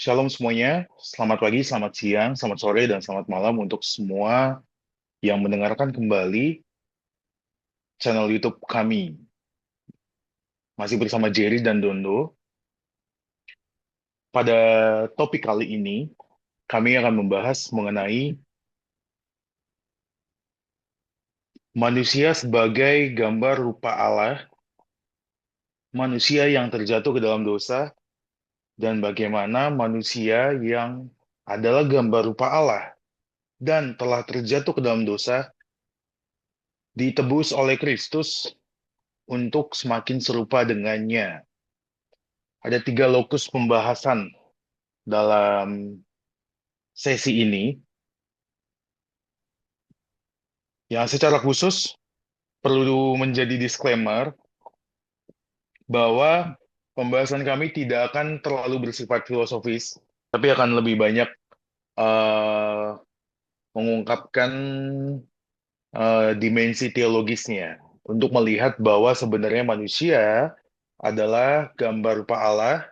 Shalom semuanya, selamat pagi, selamat siang, selamat sore, dan selamat malam untuk semua yang mendengarkan kembali channel YouTube kami. Masih bersama Jerry dan Dondo. Pada topik kali ini, kami akan membahas mengenai manusia sebagai gambar rupa Allah, manusia yang terjatuh ke dalam dosa, dan bagaimana manusia yang adalah gambar rupa Allah dan telah terjatuh ke dalam dosa, ditebus oleh Kristus untuk semakin serupa dengannya. Ada 3 lokus pembahasan dalam sesi ini, yang secara khusus perlu menjadi disclaimer bahwa pembahasan kami tidak akan terlalu bersifat filosofis, tapi akan lebih banyak eh, mengungkapkan dimensi teologisnya untuk melihat bahwa sebenarnya manusia adalah gambar rupa Allah,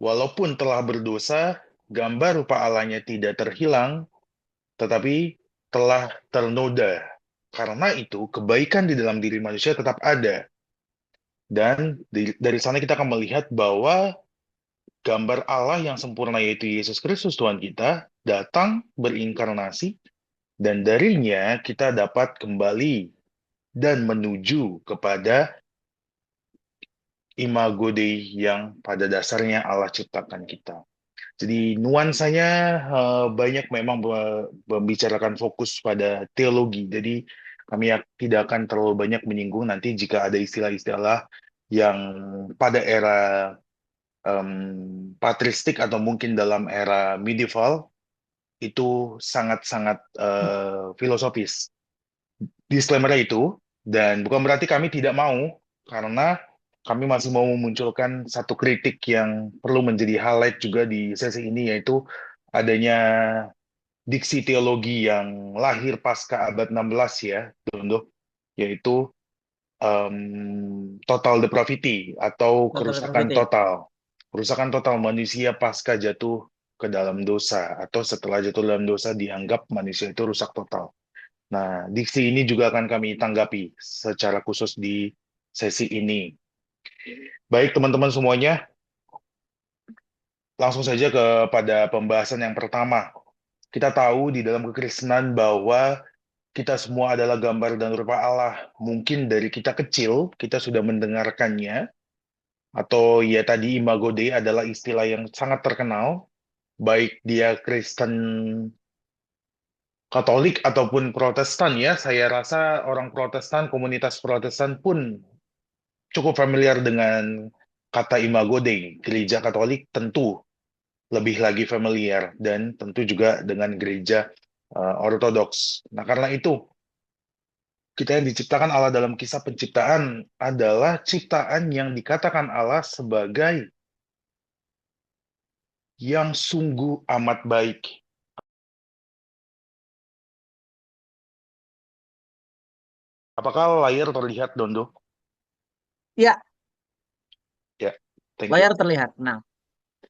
walaupun telah berdosa, gambar rupa Allahnya tidak terhilang, tetapi telah ternoda. Karena itu, kebaikan di dalam diri manusia tetap ada. Dan dari sana kita akan melihat bahwa gambar Allah yang sempurna, yaitu Yesus Kristus Tuhan kita, datang berinkarnasi, dan darinya kita dapat kembali dan menuju kepada imago Dei yang pada dasarnya Allah ciptakan kita. Jadi nuansanya banyak memang membicarakan fokus pada teologi. Jadi kami tidak akan terlalu banyak menyinggung nanti jika ada istilah-istilah yang pada era patristik atau mungkin dalam era medieval itu sangat-sangat filosofis. Disclaimer itu, dan bukan berarti kami tidak mau, karena kami masih mau memunculkan satu kritik yang perlu menjadi highlight juga di sesi ini, yaitu adanya diksi teologi yang lahir pasca abad 16 ya, Dondo, yaitu total depravity atau Total kerusakan Depravity. total. Kerusakan total manusia pasca jatuh ke dalam dosa atau setelah jatuh dalam dosa dianggap manusia itu rusak total. Nah, diksi ini juga akan kami tanggapi secara khusus di sesi ini. Baik, teman-teman semuanya, langsung saja kepada pembahasan yang pertama. Kita tahu di dalam kekristenan bahwa kita semua adalah gambar dan rupa Allah. Mungkin dari kita kecil, kita sudah mendengarkannya, atau ya tadi Imago Dei adalah istilah yang sangat terkenal, baik dia Kristen Katolik ataupun Protestan ya. Saya rasa orang Protestan, komunitas Protestan pun cukup familiar dengan kata Imago Dei. Gereja Katolik tentu lebih lagi familiar, dan tentu juga dengan gereja Ortodoks. Nah, karena itu kita yang diciptakan Allah dalam kisah penciptaan adalah ciptaan yang dikatakan Allah sebagai yang sungguh amat baik. Apakah layar terlihat, Dondo? Ya, Ya, thank you. layar terlihat. Nah,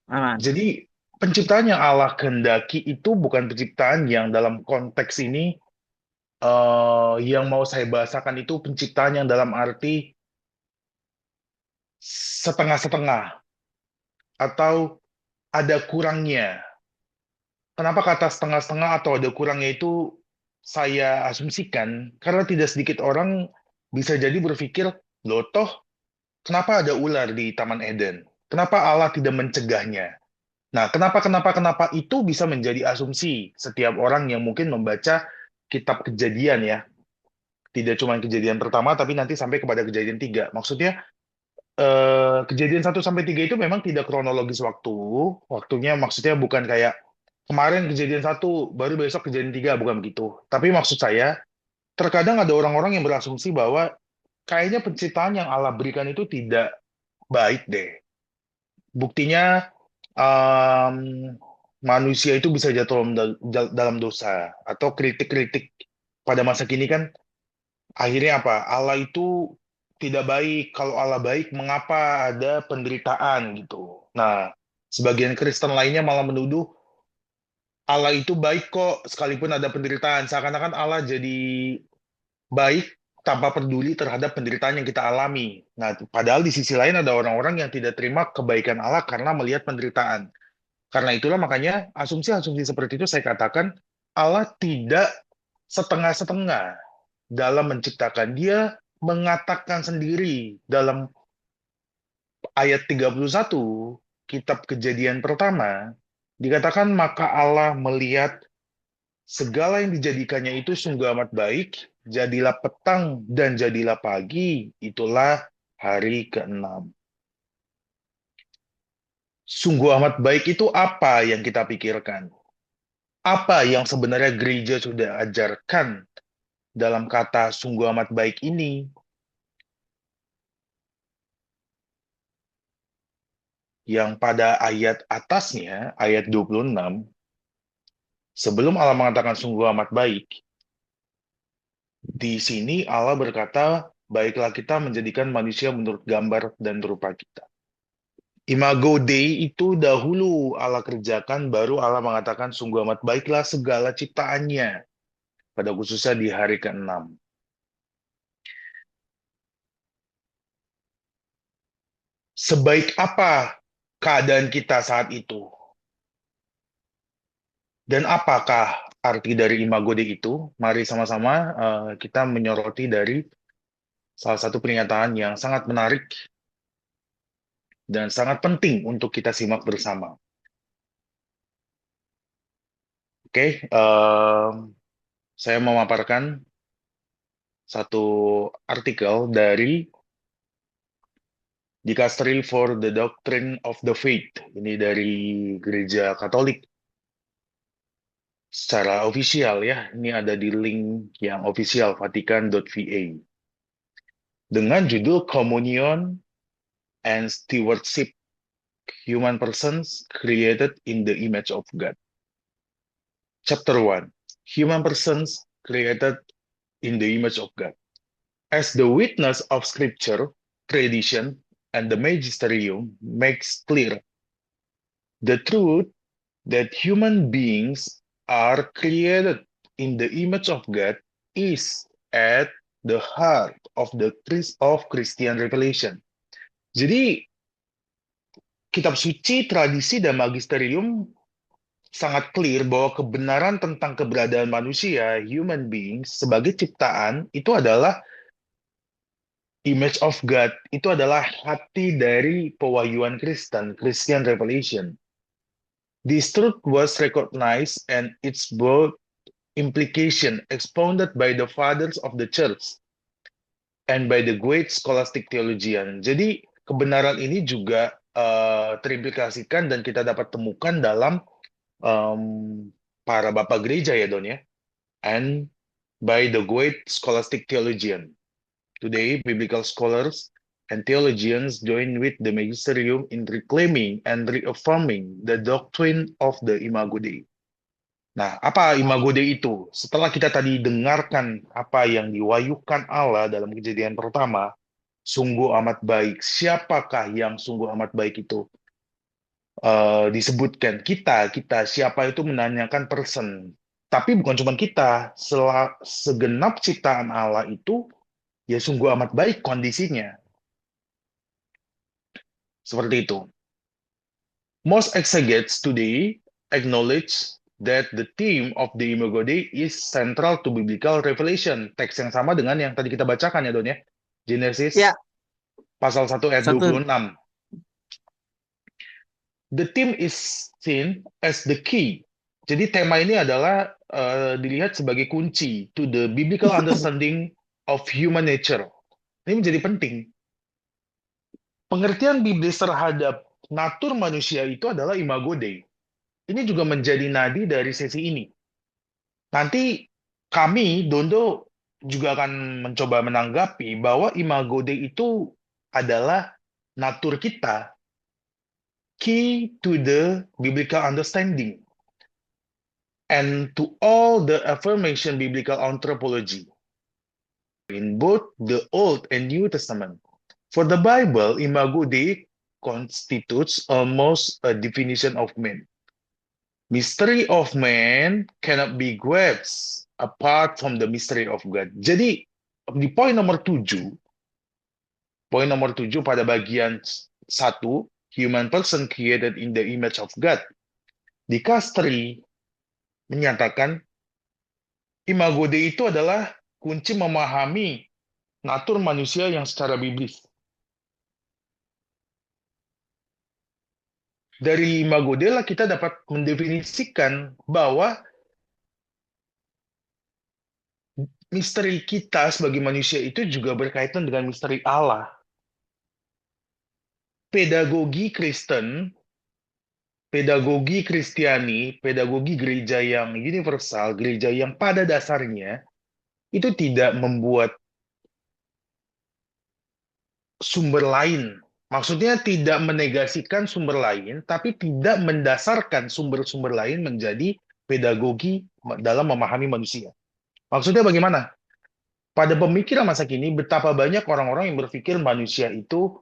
aman. Jadi, penciptaan yang Allah kehendaki itu bukan penciptaan yang dalam konteks ini, yang mau saya bahasakan itu penciptaan yang dalam arti setengah-setengah atau ada kurangnya. Kenapa kata setengah-setengah atau ada kurangnya itu saya asumsikan? Karena tidak sedikit orang bisa jadi berpikir, loh toh kenapa ada ular di Taman Eden? Kenapa Allah tidak mencegahnya? Nah, kenapa itu bisa menjadi asumsi setiap orang yang mungkin membaca kitab Kejadian ya. Tidak cuma kejadian pertama, tapi nanti sampai kepada kejadian 3. Maksudnya, kejadian 1 sampai 3 itu memang tidak kronologis waktu. Waktunya maksudnya bukan kayak kemarin kejadian 1, baru besok kejadian 3, bukan begitu. Tapi maksud saya, terkadang ada orang-orang yang berasumsi bahwa kayaknya penciptaan yang Allah berikan itu tidak baik deh. Buktinya, em, manusia itu bisa jatuh dalam dosa. Atau kritik-kritik pada masa kini kan, akhirnya apa? Allah itu tidak baik. Kalau Allah baik, mengapa ada penderitaan gitu? Nah, Sebagian Kristen lainnya malah menuduh Allah itu baik kok, sekalipun ada penderitaan. Seakan-akan Allah jadi baik tanpa peduli terhadap penderitaan yang kita alami. Nah, padahal di sisi lain ada orang-orang yang tidak terima kebaikan Allah karena melihat penderitaan. Karena itulah makanya asumsi-asumsi seperti itu saya katakan Allah tidak setengah-setengah dalam menciptakan. Dia mengatakan sendiri dalam ayat 31 kitab Kejadian pertama, dikatakan maka Allah melihat segala yang dijadikannya itu sungguh amat baik, jadilah petang dan jadilah pagi, itulah hari keenam. Sungguh amat baik itu apa yang kita pikirkan? Apa yang sebenarnya gereja sudah ajarkan dalam kata sungguh amat baik ini? Yang pada ayat atasnya, ayat 26, sebelum Allah mengatakan sungguh amat baik, di sini Allah berkata, baiklah kita menjadikan manusia menurut gambar dan rupa kita. Imago Dei itu dahulu Allah kerjakan, baru Allah mengatakan sungguh amat baiklah segala ciptaannya, pada khususnya di hari ke-6. Sebaik apa keadaan kita saat itu? Dan apakah arti dari Imago Dei itu? Mari sama-sama kita menyoroti dari salah satu pernyataan yang sangat menarik dan sangat penting untuk kita simak bersama. Oke, saya memaparkan satu artikel dari Dicastery for the Doctrine of the Faith. Ini dari Gereja Katolik. Secara ofisial ya, ini ada di link yang ofisial vatican.va. Dengan judul Communion and Stewardship, Human Persons Created in the Image of God. Chapter 1, Human Persons Created in the Image of God. As the witness of Scripture, tradition, and the magisterium makes clear the truth that human beings are created in the image of God is at the heart of Christian revelation. Jadi kitab suci, tradisi, dan magisterium sangat clear bahwa kebenaran tentang keberadaan manusia, human beings, sebagai ciptaan, itu adalah image of God, itu adalah hati dari pewahyuan Kristen, Christian revelation. This truth was recognized and its broad implication expounded by the fathers of the church and by the great scholastic theologian. Jadi kebenaran ini juga terimplikasikan dan kita dapat temukan dalam para bapak gereja ya Don ya, and by the great scholastic theologian. Today, biblical scholars and theologians join with the magisterium in reclaiming and reaffirming the doctrine of the Imago Dei. Nah, apa Imago Dei itu? Setelah kita tadi dengarkan apa yang diwahyukan Allah dalam Kejadian pertama, sungguh amat baik. Siapakah yang sungguh amat baik itu? Disebutkan kita siapa itu menanyakan person. Tapi bukan cuma kita, segenap ciptaan Allah itu ya sungguh amat baik kondisinya. Seperti itu. Most exegetes today acknowledge that the theme of the Imago Dei is central to biblical revelation. Teks yang sama dengan yang tadi kita bacakan ya Don ya. Genesis Ya, pasal 1 ayat 1. 26. The theme is seen as the key. Jadi tema ini adalah dilihat sebagai kunci to the biblical understanding of human nature. Ini menjadi penting. Pengertian biblis terhadap natur manusia itu adalah Imago Dei. Ini juga menjadi nadi dari sesi ini. Nanti kami, Dondo, juga akan mencoba menanggapi bahwa Imago Dei itu adalah natur kita, key to the biblical understanding, and to all the affirmation biblical anthropology in both the Old and New Testament. For the Bible, Imago Dei constitutes almost a definition of man. Mystery of man cannot be grasped apart from the mystery of God. Jadi di poin nomor 7 pada bagian 1, human person created in the image of God. Di Castri menyatakan imago Dei itu adalah kunci memahami natur manusia yang secara biblis. Dari imago Dei lah kita dapat mendefinisikan bahwa misteri kita sebagai manusia itu juga berkaitan dengan misteri Allah. Pedagogi Kristen, pedagogi Kristiani, pedagogi gereja yang universal, gereja yang pada dasarnya itu tidak membuat sumber lain. Maksudnya tidak menegasikan sumber lain, tapi tidak mendasarkan sumber-sumber lain menjadi pedagogi dalam memahami manusia. Maksudnya bagaimana? Pada pemikiran masa kini, betapa banyak orang-orang yang berpikir manusia itu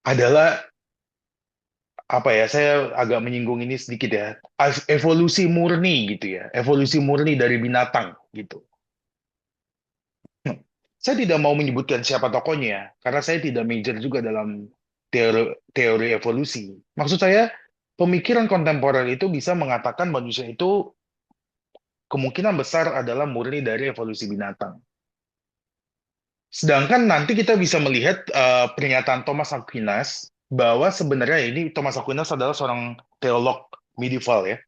adalah apa ya? Saya agak menyinggung ini sedikit ya. Evolusi murni gitu ya, evolusi murni dari binatang gitu. Saya tidak mau menyebutkan siapa tokohnya, karena saya tidak major juga dalam teori evolusi. Maksud saya, pemikiran kontemporer itu bisa mengatakan manusia itu kemungkinan besar adalah murni dari evolusi binatang. Sedangkan nanti kita bisa melihat pernyataan Thomas Aquinas bahwa sebenarnya ini Thomas Aquinas adalah seorang teolog medieval ya.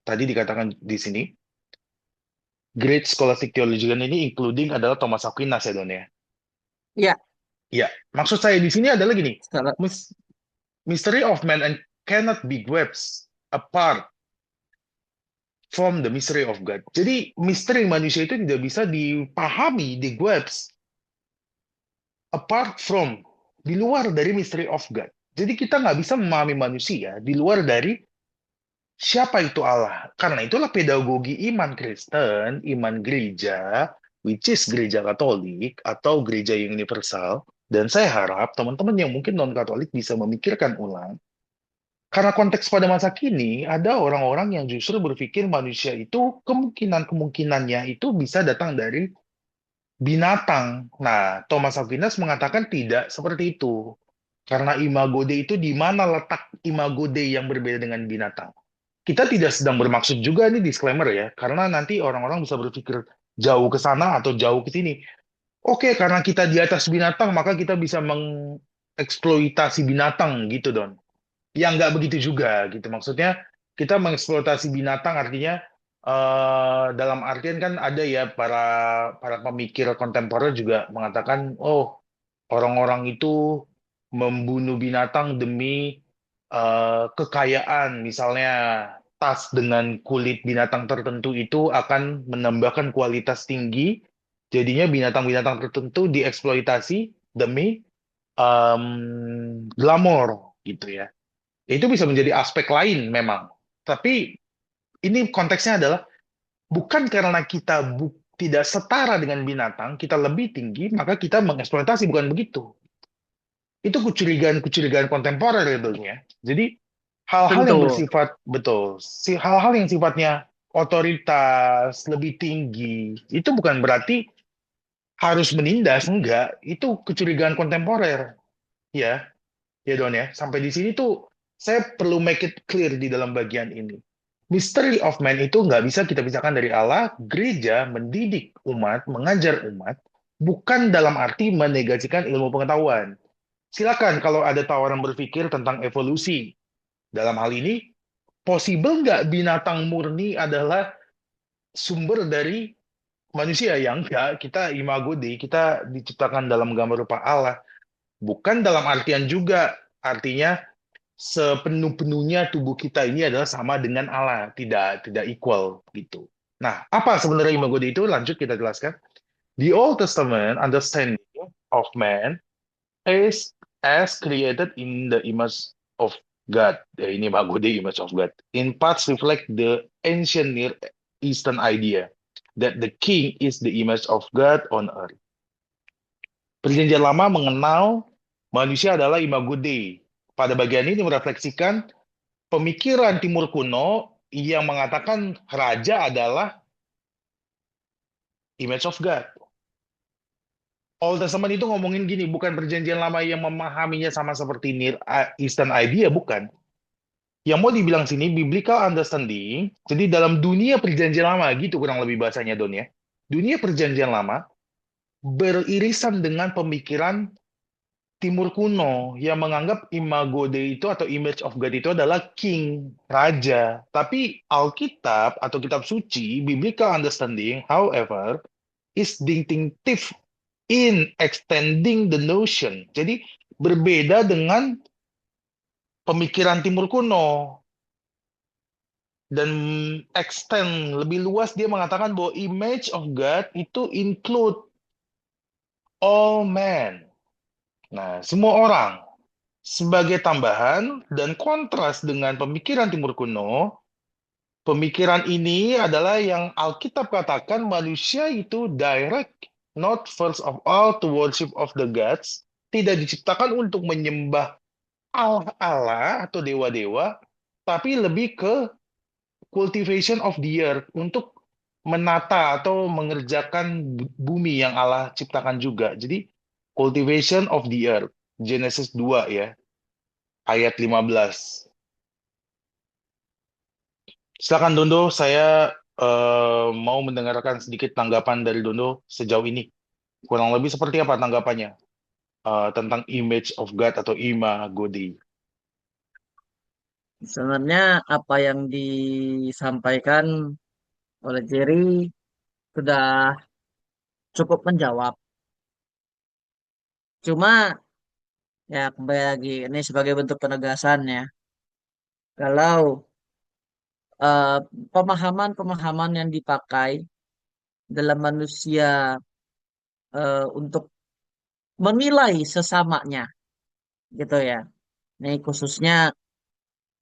Tadi dikatakan di sini, Great Scholastic Theologian ini including adalah Thomas Aquinas ya Don ya. Ya, Ya, maksud saya di sini adalah gini, salah. mystery of man and cannot be grasped apart from the mystery of God. Jadi misteri manusia itu tidak bisa dipahami, digrasp apart from, di luar dari mystery of God. Jadi kita nggak bisa memahami manusia di luar dari siapa itu Allah. Karena itulah pedagogi iman Kristen, iman gereja, which is gereja Katolik atau gereja yang universal. Dan saya harap teman-teman yang mungkin non-Katolik bisa memikirkan ulang. Karena konteks pada masa kini, ada orang-orang yang justru berpikir manusia itu kemungkinan-kemungkinannya itu bisa datang dari binatang. Nah, Thomas Aquinas mengatakan tidak seperti itu. Karena imago Dei itu di mana letak imago Dei yang berbeda dengan binatang. Kita tidak sedang bermaksud juga ini disclaimer ya, karena nanti orang-orang bisa berpikir jauh ke sana atau jauh ke sini. Oke, karena kita di atas binatang, maka kita bisa mengeksploitasi binatang gitu, Don. Ya nggak begitu juga gitu. Maksudnya kita mengeksploitasi binatang artinya dalam artian kan ada ya para para pemikir kontemporer juga mengatakan, oh orang-orang itu membunuh binatang demi kekayaan. Misalnya tas dengan kulit binatang tertentu itu akan menambahkan kualitas tinggi. Jadinya binatang-binatang tertentu dieksploitasi demi glamor gitu ya. Itu bisa menjadi aspek lain memang. Tapi ini konteksnya adalah bukan karena kita tidak setara dengan binatang, kita lebih tinggi, maka kita mengeksploitasi, bukan begitu. Itu kecurigaan-kecurigaan kontemporer sebetulnya. Jadi hal-hal yang Tentu. bersifat betul, hal-hal yang sifatnya otoritas lebih tinggi, itu bukan berarti harus menindas, enggak. Itu kecurigaan kontemporer, ya. Ya Don ya, sampai di sini tuh saya perlu make it clear di dalam bagian ini. Mystery of man itu nggak bisa kita pisahkan dari Allah. Gereja mendidik umat, mengajar umat, bukan dalam arti menegasikan ilmu pengetahuan. Silakan kalau ada tawaran berpikir tentang evolusi. Dalam hal ini, possible nggak binatang murni adalah sumber dari manusia? Yang enggak, kita imago Dei, kita diciptakan dalam gambar rupa Allah. Bukan dalam artian juga, artinya sepenuh-penuhnya tubuh kita ini adalah sama dengan Allah, tidak equal gitu. Nah, apa sebenarnya imago Dei itu? Lanjut kita jelaskan. The Old Testament understanding of man is as created in the image of God. Ya, ini imago Dei, image of God. In parts reflect the ancient Near Eastern idea that the king is the image of God on earth. Perjanjian Lama mengenal manusia adalah imago Dei. Pada bagian ini merefleksikan pemikiran Timur kuno yang mengatakan raja adalah image of God. Old Testament itu ngomongin gini, bukan perjanjian lama yang memahaminya sama seperti Near Eastern idea, bukan. Yang mau dibilang sini, biblical understanding, jadi dalam dunia perjanjian lama, gitu kurang lebih bahasanya, Don ya. Dunia perjanjian lama beririsan dengan pemikiran Timur kuno yang menganggap imago Dei itu atau image of God itu adalah king, raja. Tapi Alkitab atau kitab suci, biblical understanding, however, is distinctive in extending the notion. Jadi berbeda dengan pemikiran Timur kuno dan extend lebih luas, dia mengatakan bahwa image of God itu include all men. Nah, semua orang. Sebagai tambahan dan kontras dengan pemikiran Timur kuno, pemikiran ini adalah yang Alkitab katakan manusia itu direct, not first of all to worship of the gods, tidak diciptakan untuk menyembah Allah-Allah atau dewa-dewa, tapi lebih ke cultivation of the earth, untuk menata atau mengerjakan bumi yang Allah ciptakan juga. Jadi cultivation of the earth. Genesis 2 ya, ayat 15. Silakan Dondo, saya mau mendengarkan sedikit tanggapan dari Dondo sejauh ini. Kurang lebih seperti apa tanggapannya tentang image of God atau imago Dei? Sebenarnya apa yang disampaikan oleh Jerry sudah cukup menjawab. Cuma ya kembali lagi ini sebagai bentuk penegasan ya. Kalau eh, pemahaman-pemahaman yang dipakai dalam manusia untuk menilai sesamanya gitu ya. Ini khususnya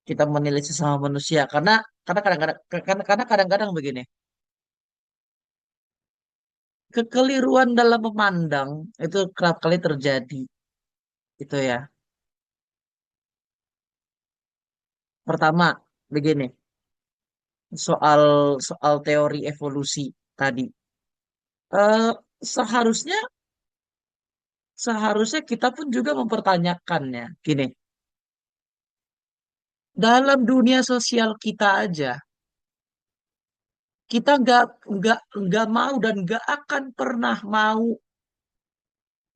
kita menilai sesama manusia karena kadang-kadang karena kadang-kadang begini, kekeliruan dalam memandang itu kerap kali terjadi gitu ya. Pertama, begini, soal soal teori evolusi tadi. Eh, seharusnya seharusnya kita pun juga mempertanyakannya. Gini, dalam dunia sosial kita aja, kita nggak mau dan nggak akan pernah mau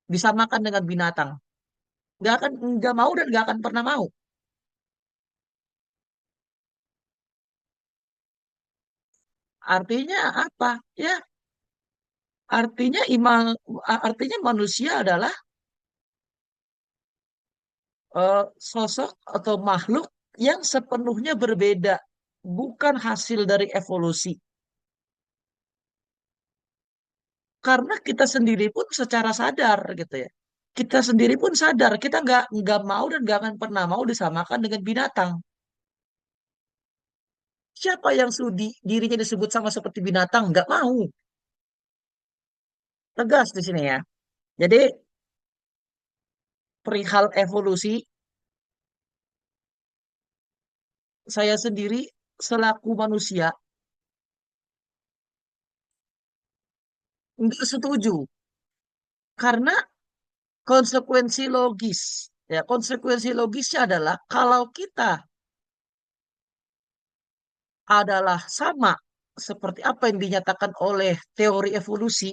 disamakan dengan binatang. Nggak mau dan nggak akan pernah mau. Artinya apa? Ya, artinya manusia adalah sosok atau makhluk yang sepenuhnya berbeda, bukan hasil dari evolusi. Karena kita sendiri pun secara sadar gitu ya. Kita sendiri pun sadar kita nggak mau dan nggak akan pernah mau disamakan dengan binatang. Siapa yang sudi dirinya disebut sama seperti binatang? Nggak mau. Tegas di sini ya. Jadi perihal evolusi, saya sendiri selaku manusia nggak setuju karena konsekuensi logis. Ya, konsekuensi logisnya adalah kalau kita adalah sama seperti apa yang dinyatakan oleh teori evolusi,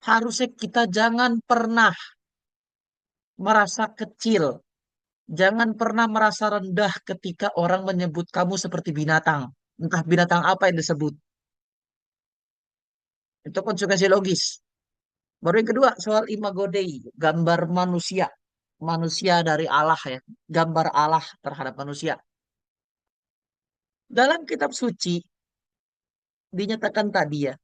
harusnya kita jangan pernah merasa kecil, jangan pernah merasa rendah ketika orang menyebut kamu seperti binatang. Entah binatang apa yang disebut. Itu konsekuensi logis. Baru yang kedua, soal imago Dei, gambar manusia. Manusia dari Allah ya, gambar Allah terhadap manusia. Dalam kitab suci dinyatakan tadi ya,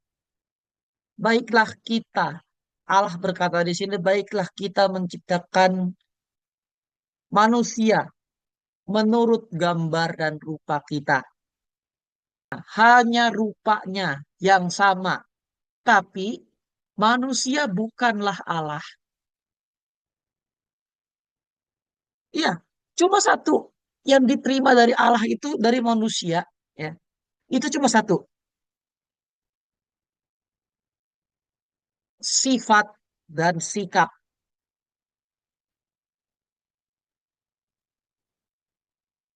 baiklah kita, Allah berkata di sini, baiklah kita menciptakan manusia menurut gambar dan rupa kita. Hanya rupanya yang sama, tapi manusia bukanlah Allah. Iya, cuma satu yang diterima dari Allah itu dari manusia, ya. Itu cuma satu, sifat dan sikap.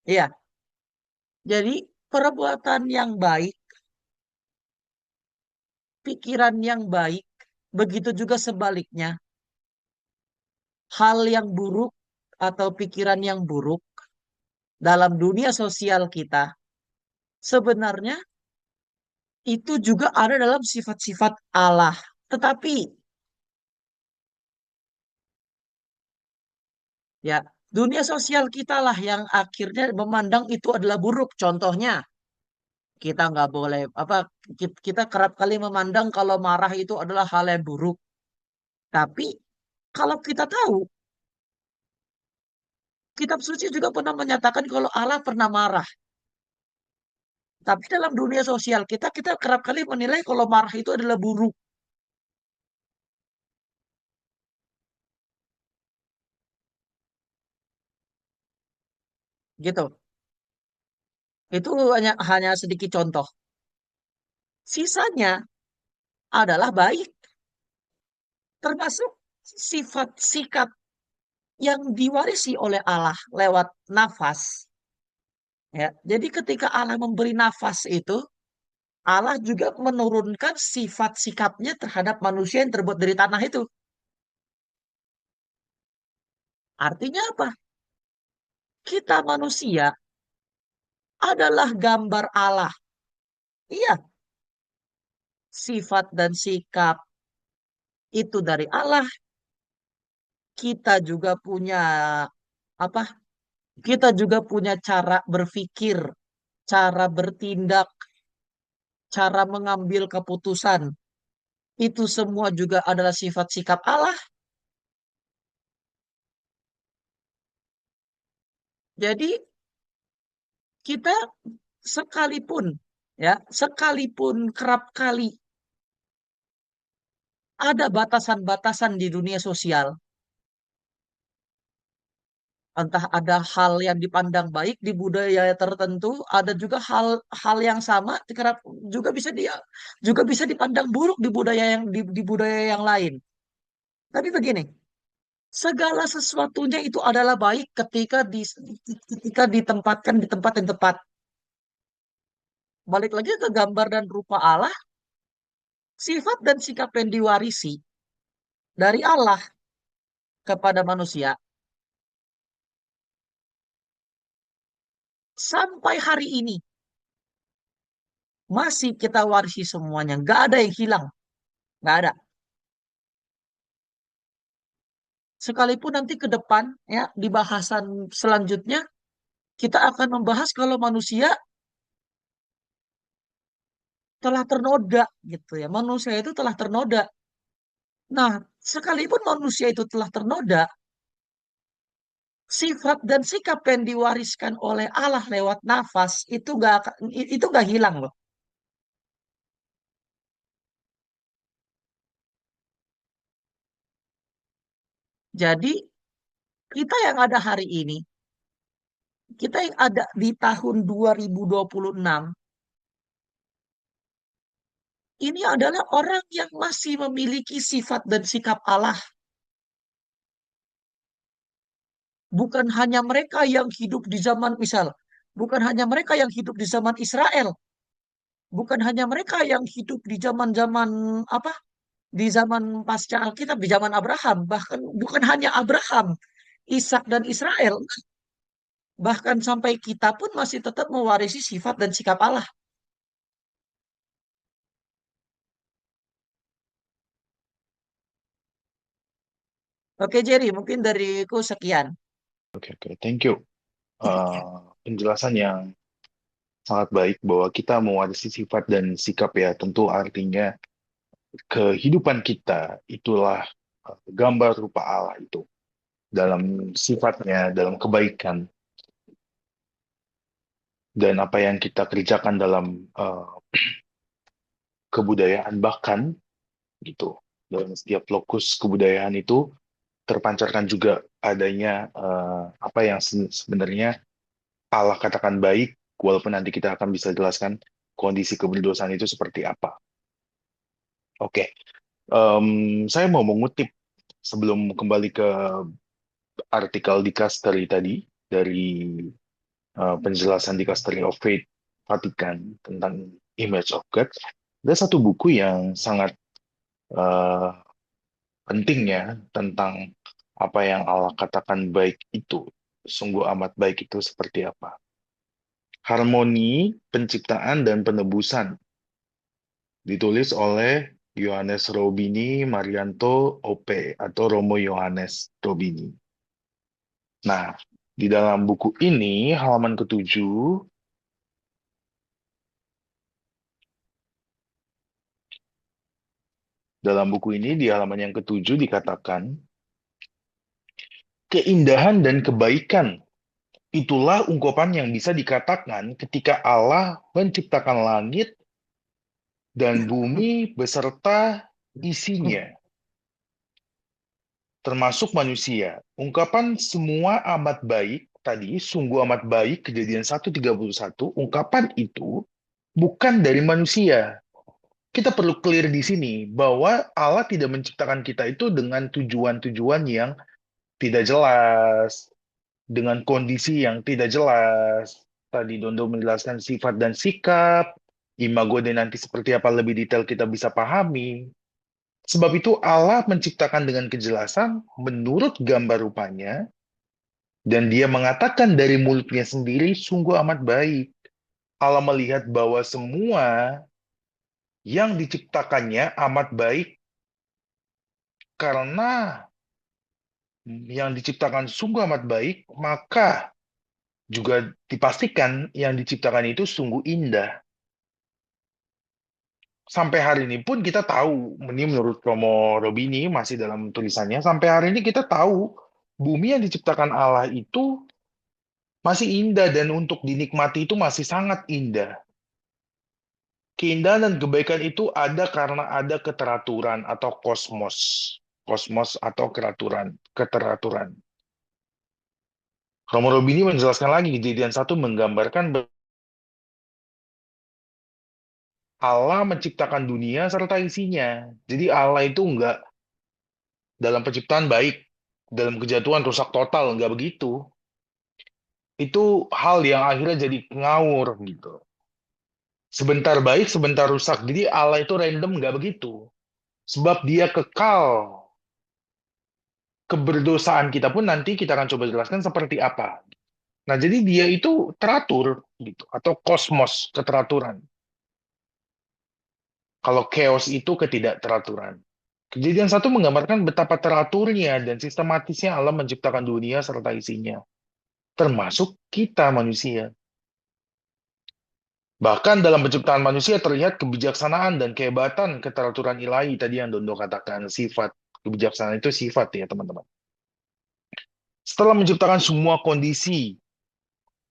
Iya, jadi perbuatan yang baik, pikiran yang baik, begitu juga sebaliknya. Hal yang buruk atau pikiran yang buruk dalam dunia sosial kita sebenarnya itu juga ada dalam sifat-sifat Allah. Tetapi ya, dunia sosial kita lah yang akhirnya memandang itu adalah buruk. Contohnya, kita nggak boleh apa kita kerap kali memandang kalau marah itu adalah hal yang buruk. Tapi kalau kita tahu, kitab suci juga pernah menyatakan kalau Allah pernah marah. Tapi dalam dunia sosial kita, kita kerap kali menilai kalau marah itu adalah buruk. Gitu. Itu hanya sedikit contoh. Sisanya adalah baik, termasuk sifat sikap yang diwarisi oleh Allah lewat nafas. Ya, jadi ketika Allah memberi nafas itu, Allah juga menurunkan sifat sikapnya terhadap manusia yang terbuat dari tanah itu. Artinya apa? Kita manusia adalah gambar Allah. Iya, sifat dan sikap itu dari Allah. Kita juga punya apa? Kita juga punya cara berpikir, cara bertindak, cara mengambil keputusan. Itu semua juga adalah sifat sikap Allah. Jadi kita sekalipun ya, sekalipun kerap kali ada batasan-batasan di dunia sosial, entah ada hal yang dipandang baik di budaya tertentu, ada juga hal yang sama kerap juga bisa dipandang buruk di budaya di budaya yang lain. Tapi begini, segala sesuatunya itu adalah baik ketika ditempatkan di tempat yang tepat. Balik lagi ke gambar dan rupa Allah, sifat dan sikap yang diwarisi dari Allah kepada manusia sampai hari ini masih kita warisi semuanya. Nggak ada yang hilang, nggak ada. Sekalipun nanti ke depan ya di bahasan selanjutnya kita akan membahas kalau manusia telah ternoda gitu ya. Manusia itu telah ternoda. Nah, sekalipun manusia itu telah ternoda, sifat dan sikap yang diwariskan oleh Allah lewat nafas itu nggak hilang loh. Jadi kita yang ada hari ini, kita yang ada di tahun 2026, ini adalah orang yang masih memiliki sifat dan sikap Allah. Bukan hanya mereka yang hidup di zaman misal, bukan hanya mereka yang hidup di zaman Israel, bukan hanya mereka yang hidup di zaman-zaman apa? Di zaman pasca Alkitab, di zaman Abraham, bahkan bukan hanya Abraham, Ishak dan Israel, bahkan sampai kita pun masih tetap mewarisi sifat dan sikap Allah. Oke, Jerry, mungkin dariku sekian. Oke, oke. Thank you. Penjelasan yang sangat baik bahwa kita mewarisi sifat dan sikap ya. Tentu artinya kehidupan kita itulah gambar rupa Allah itu. Dalam sifatnya, dalam kebaikan, dan apa yang kita kerjakan dalam kebudayaan bahkan gitu. Dalam setiap lokus kebudayaan itu terpancarkan juga adanya apa yang sebenarnya Allah katakan baik, walaupun nanti kita akan bisa jelaskan kondisi keberdosaan itu seperti apa. Oke, saya mau mengutip sebelum kembali ke artikel Dicastery tadi dari penjelasan Dicastery of Faith Vatikan tentang Image of God. Ada satu buku yang sangat eh, penting ya tentang apa yang Allah katakan baik itu, sungguh amat baik itu seperti apa. Harmoni Penciptaan dan Penebusan, ditulis oleh Yohanes Robini Marianto OP atau Romo Yohanes Robini. Nah, di dalam buku ini halaman ketujuh, dalam buku ini di halaman yang ketujuh dikatakan, keindahan dan kebaikan itulah ungkapan yang bisa dikatakan ketika Allah menciptakan langit dan bumi beserta isinya, termasuk manusia. Ungkapan semua amat baik tadi, sungguh amat baik, Kejadian 1:31, ungkapan itu bukan dari manusia. Kita perlu clear di sini bahwa Allah tidak menciptakan kita itu dengan tujuan-tujuan yang tidak jelas, dengan kondisi yang tidak jelas. Tadi Dondo menjelaskan sifat dan sikap, imago dan nanti seperti apa lebih detail kita bisa pahami. Sebab itu Allah menciptakan dengan kejelasan menurut gambar rupanya, dan dia mengatakan dari mulutnya sendiri sungguh amat baik. Allah melihat bahwa semua yang diciptakannya amat baik karena yang diciptakan sungguh amat baik, maka juga dipastikan yang diciptakan itu sungguh indah. Sampai hari ini pun kita tahu, ini menurut Romo Robini masih dalam tulisannya, sampai hari ini kita tahu bumi yang diciptakan Allah itu masih indah dan untuk dinikmati itu masih sangat indah. Keindahan dan kebaikan itu ada karena ada keteraturan atau kosmos. Kosmos atau keteraturan. Romo Robini menjelaskan lagi, Kejadian 1 menggambarkan Allah menciptakan dunia serta isinya. Jadi Allah itu enggak dalam penciptaan baik, dalam kejatuhan rusak total, enggak begitu. Itu hal yang akhirnya jadi ngawur gitu. Sebentar baik, sebentar rusak. Jadi Allah itu random, enggak begitu. Sebab dia kekal. Keberdosaan kita pun nanti kita akan coba jelaskan seperti apa. Nah, jadi dia itu teratur gitu atau kosmos keteraturan. Kalau chaos itu ketidakteraturan. Kejadian 1 menggambarkan betapa teraturnya dan sistematisnya Allah menciptakan dunia serta isinya, termasuk kita manusia. Bahkan dalam penciptaan manusia terlihat kebijaksanaan dan kehebatan keteraturan ilahi tadi yang Dondo katakan sifat. Kebijaksanaan itu sifat ya teman-teman. Setelah menciptakan semua kondisi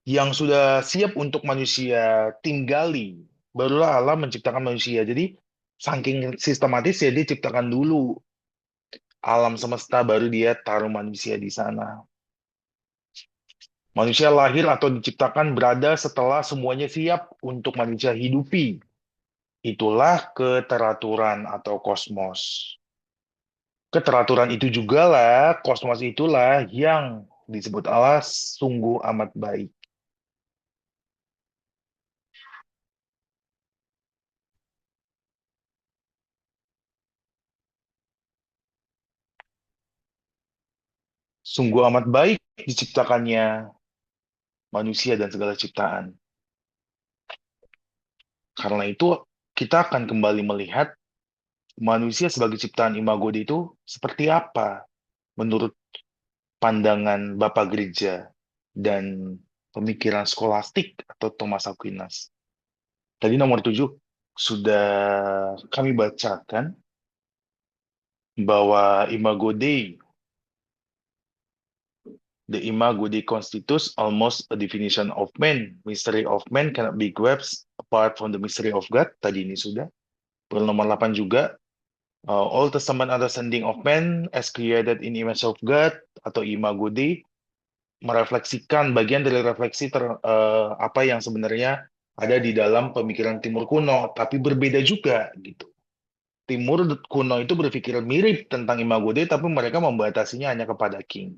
yang sudah siap untuk manusia tinggali, barulah Allah menciptakan manusia. Jadi saking sistematis ya dia ciptakan dulu alam semesta, baru dia taruh manusia di sana. Manusia lahir atau diciptakan berada setelah semuanya siap untuk manusia hidupi. Itulah keteraturan atau kosmos. Keteraturan itu juga lah, kosmos itulah yang disebut Allah sungguh amat baik. Sungguh amat baik diciptakannya manusia dan segala ciptaan. Karena itu kita akan kembali melihat manusia sebagai ciptaan imago Dei itu seperti apa menurut pandangan Bapak Gereja dan pemikiran skolastik atau Thomas Aquinas. Tadi nomor 7 sudah kami bacakan bahwa Imago Dei, the Imago Dei constitutes almost a definition of man. Mystery of man cannot be grasped apart from the mystery of God. Tadi ini sudah. Nomor 8 juga, Old Testament understanding of man as created in image of God atau imago Dei merefleksikan bagian dari refleksi apa yang sebenarnya ada di dalam pemikiran Timur kuno, tapi berbeda juga gitu. Timur kuno itu berpikir mirip tentang imago Dei, tapi mereka membatasinya hanya kepada king.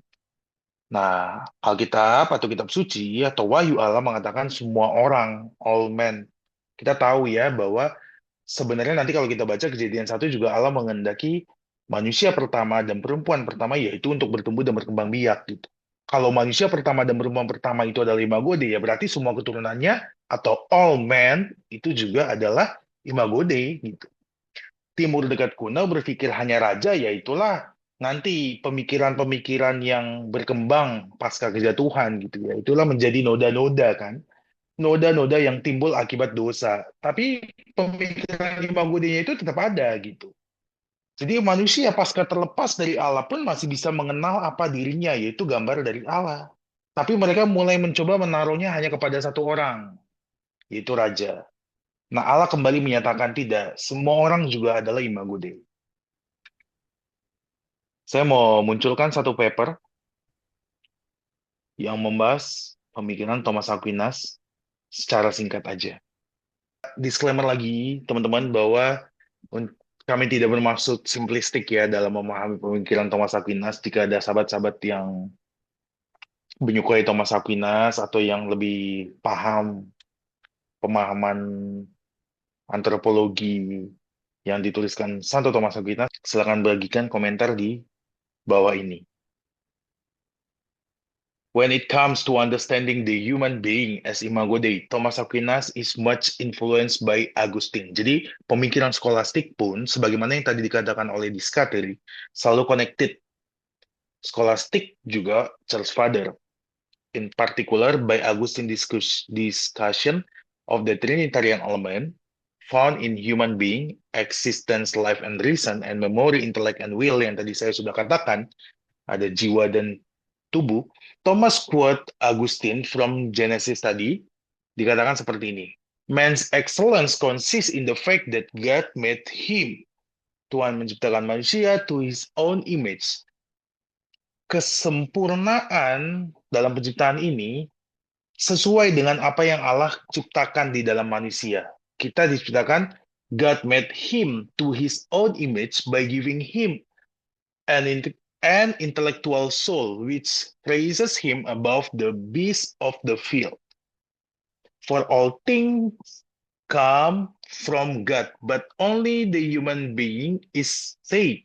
Nah, Alkitab atau kitab suci atau wahyu Allah mengatakan semua orang, all men. Kita tahu ya bahwa sebenarnya nanti kalau kita baca Kejadian 1 juga Allah mengendaki manusia pertama dan perempuan pertama yaitu untuk bertumbuh dan berkembang biak gitu. Kalau manusia pertama dan perempuan pertama itu adalah imago Dei, ya berarti semua keturunannya atau all men itu juga adalah imago Dei gitu. Timur dekat kuno berpikir hanya raja, yaitulah nanti pemikiran-pemikiran yang berkembang pasca kejatuhan gitu ya. Itulah menjadi noda-noda kan. Noda-noda yang timbul akibat dosa. Tapi pemikiran imago-Dei itu tetap ada gitu. Jadi manusia pasca terlepas dari Allah pun masih bisa mengenal apa dirinya, yaitu gambar dari Allah. Tapi mereka mulai mencoba menaruhnya hanya kepada satu orang, yaitu raja. Nah, Allah kembali menyatakan tidak, semua orang juga adalah imago Dei. Saya mau munculkan satu paper yang membahas pemikiran Thomas Aquinas secara singkat aja. Disclaimer lagi, teman-teman, bahwa kami tidak bermaksud simplistik ya dalam memahami pemikiran Thomas Aquinas. Jika ada sahabat-sahabat yang menyukai Thomas Aquinas atau yang lebih paham pemahaman antropologi yang dituliskan Santo Thomas Aquinas, silakan bagikan komentar di bawah ini. When it comes to understanding the human being as imago Dei, Thomas Aquinas is much influenced by Augustine. Jadi pemikiran skolastik pun, sebagaimana yang tadi dikatakan oleh Discateri, selalu connected. Skolastik juga Church Father, in particular by Augustine discussion of the Trinitarian element found in human being, existence, life and reason, and memory, intellect, and will yang tadi saya sudah katakan, ada jiwa dan tubuh. Thomas quote Augustine from Genesis tadi, dikatakan seperti ini. Man's excellence consists in the fact that God made him. Tuhan menciptakan manusia to his own image. Kesempurnaan dalam penciptaan ini sesuai dengan apa yang Allah ciptakan di dalam manusia. Kita diciptakan, God made him to his own image by giving him an intellectual soul which raises him above the beasts of the field. For all things come from God, but only the human being is said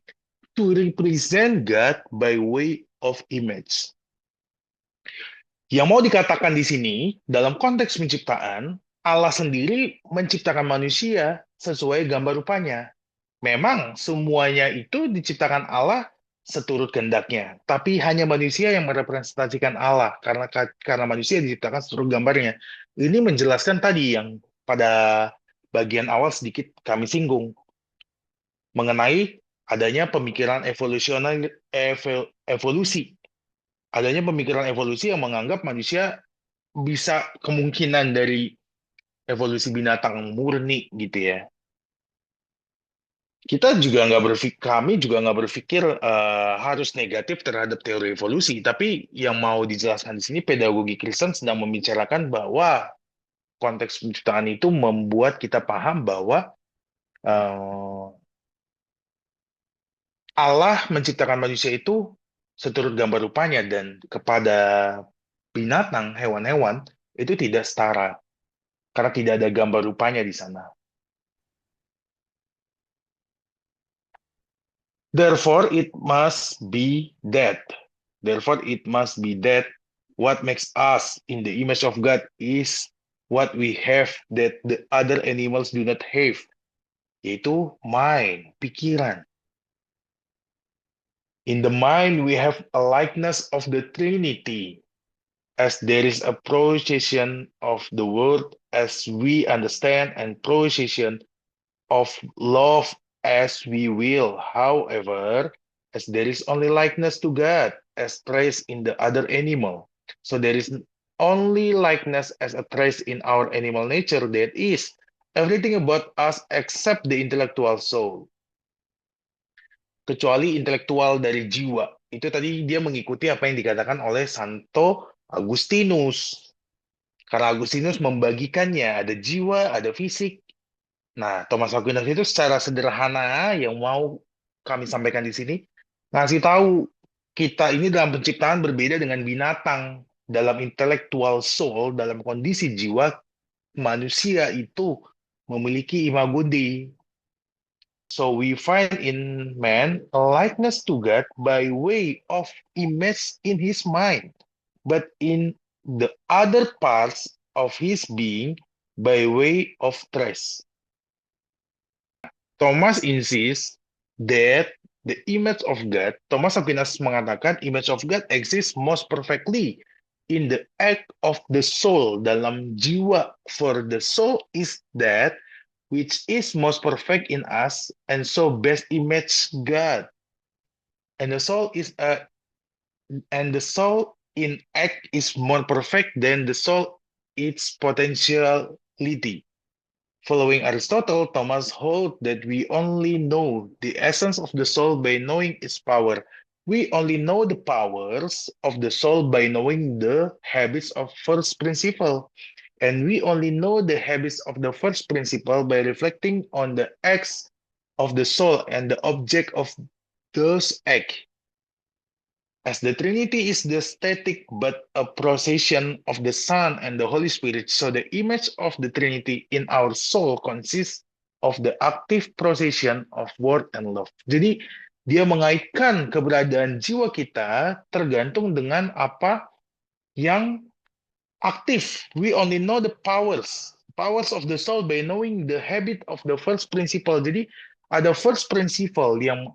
to represent God by way of image. Yang mau dikatakan di sini, dalam konteks penciptaan, Allah sendiri menciptakan manusia sesuai gambar rupanya. Memang semuanya itu diciptakan Allah seturut kehendaknya, tapi hanya manusia yang merepresentasikan Allah karena manusia diciptakan seturut gambarnya. Ini menjelaskan tadi yang pada bagian awal sedikit kami singgung mengenai adanya pemikiran evolusi. Adanya pemikiran evolusi yang menganggap manusia bisa kemungkinan dari evolusi binatang murni gitu ya. Kami juga nggak berpikir harus negatif terhadap teori evolusi, tapi yang mau dijelaskan di sini pedagogi Kristen sedang membicarakan bahwa konteks penciptaan itu membuat kita paham bahwa Allah menciptakan manusia itu seturut gambar rupanya dan kepada binatang, hewan-hewan itu tidak setara karena tidak ada gambar rupanya di sana. Therefore, it must be that. Therefore, it must be that what makes us in the image of God is what we have that the other animals do not have, yaitu mind, pikiran. In the mind, we have a likeness of the Trinity, as there is a procession of the world as we understand and procession of love as we will. However, as there is only likeness to God as trace in the other animal, so there is only likeness as a trace in our animal nature, that is, everything about us except the intellectual soul. kecuali intelektual dari jiwa. Itu tadi dia mengikuti apa yang dikatakan oleh Santo Agustinus. Karena Agustinus membagikannya, ada jiwa, ada fisik. Nah, Thomas Aquinas itu secara sederhana yang mau kami sampaikan di sini, ngasih tahu kita ini dalam penciptaan berbeda dengan binatang. Dalam intellectual soul, dalam kondisi jiwa, manusia itu memiliki imago Dei. So we find in man a likeness to God by way of image in his mind, but in the other parts of his being by way of trace. Thomas insists that the image of God, Thomas Aquinas mengatakan image of God exists most perfectly in the act of the soul, dalam jiwa. For the soul is that which is most perfect in us, and so best image God. And the soul is and the soul in act is more perfect than the soul its potentiality. Following Aristotle, Thomas holds that we only know the essence of the soul by knowing its power. We only know the powers of the soul by knowing the habits of first principle. And we only know the habits of the first principle by reflecting on the acts of the soul and the object of those acts. As the Trinity is the static but a procession of the Son and the Holy Spirit, so the image of the Trinity in our soul consists of the active procession of word and love. Jadi dia mengaitkan keberadaan jiwa kita tergantung dengan apa yang aktif. We only know the powers of the soul by knowing the habit of the first principle. Jadi ada first principle yang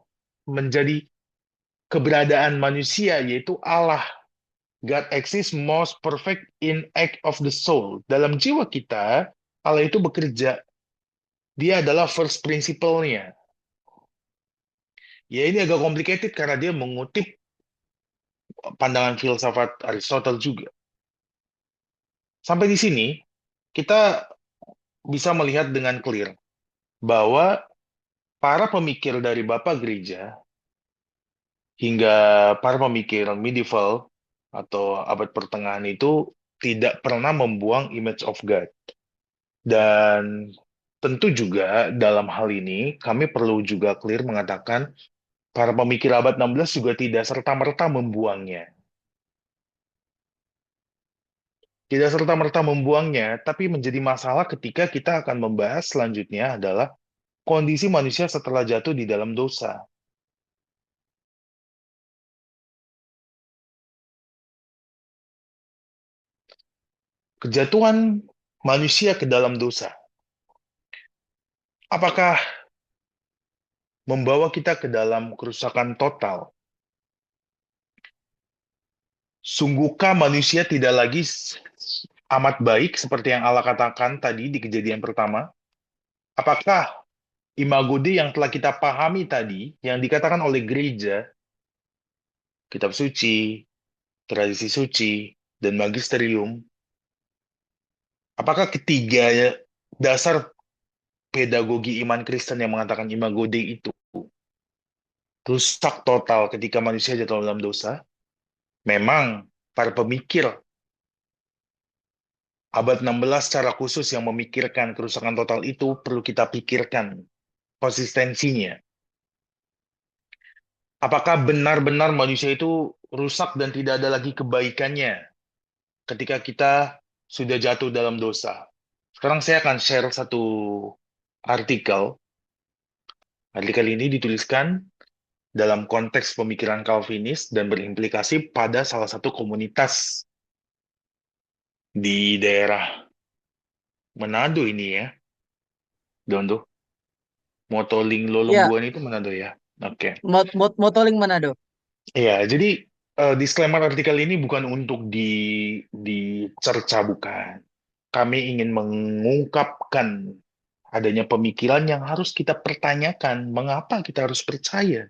menjadi keberadaan manusia, yaitu Allah. God exists most perfect in act of the soul. Dalam jiwa kita, Allah itu bekerja. Dia adalah first principle-nya. Ya ini agak complicated karena dia mengutip pandangan filsafat Aristotle juga. Sampai di sini, kita bisa melihat dengan clear bahwa para pemikir dari Bapak Gereja hingga para pemikir medieval atau abad pertengahan itu tidak pernah membuang image of God. Dan tentu juga dalam hal ini kami perlu juga clear mengatakan para pemikir abad 16 juga tidak serta-merta membuangnya. Tidak serta-merta membuangnya, tapi menjadi masalah ketika kita akan membahas selanjutnya adalah kondisi manusia setelah jatuh di dalam dosa. Kejatuhan manusia ke dalam dosa. Apakah membawa kita ke dalam kerusakan total? Sungguhkah manusia tidak lagi amat baik seperti yang Allah katakan tadi di kejadian pertama? Apakah imago Dei yang telah kita pahami tadi, yang dikatakan oleh gereja, kitab suci, tradisi suci, dan magisterium, apakah ketiga dasar pedagogi iman Kristen yang mengatakan imago Dei itu rusak total ketika manusia jatuh dalam dosa? Memang para pemikir abad 16 secara khusus yang memikirkan kerusakan total itu perlu kita pikirkan konsistensinya. Apakah benar-benar manusia itu rusak dan tidak ada lagi kebaikannya ketika kita sudah jatuh dalam dosa? Sekarang saya akan share satu artikel. Artikel ini dituliskan dalam konteks pemikiran Calvinis dan berimplikasi pada salah satu komunitas di daerah Manado ini ya. Dondo. Motoling Ya, Lolombuan itu Manado ya. Oke. motoling Manado. Iya, jadi disclaimer artikel ini bukan untuk dicerca, bukan. Kami ingin mengungkapkan adanya pemikiran yang harus kita pertanyakan. Mengapa kita harus percaya?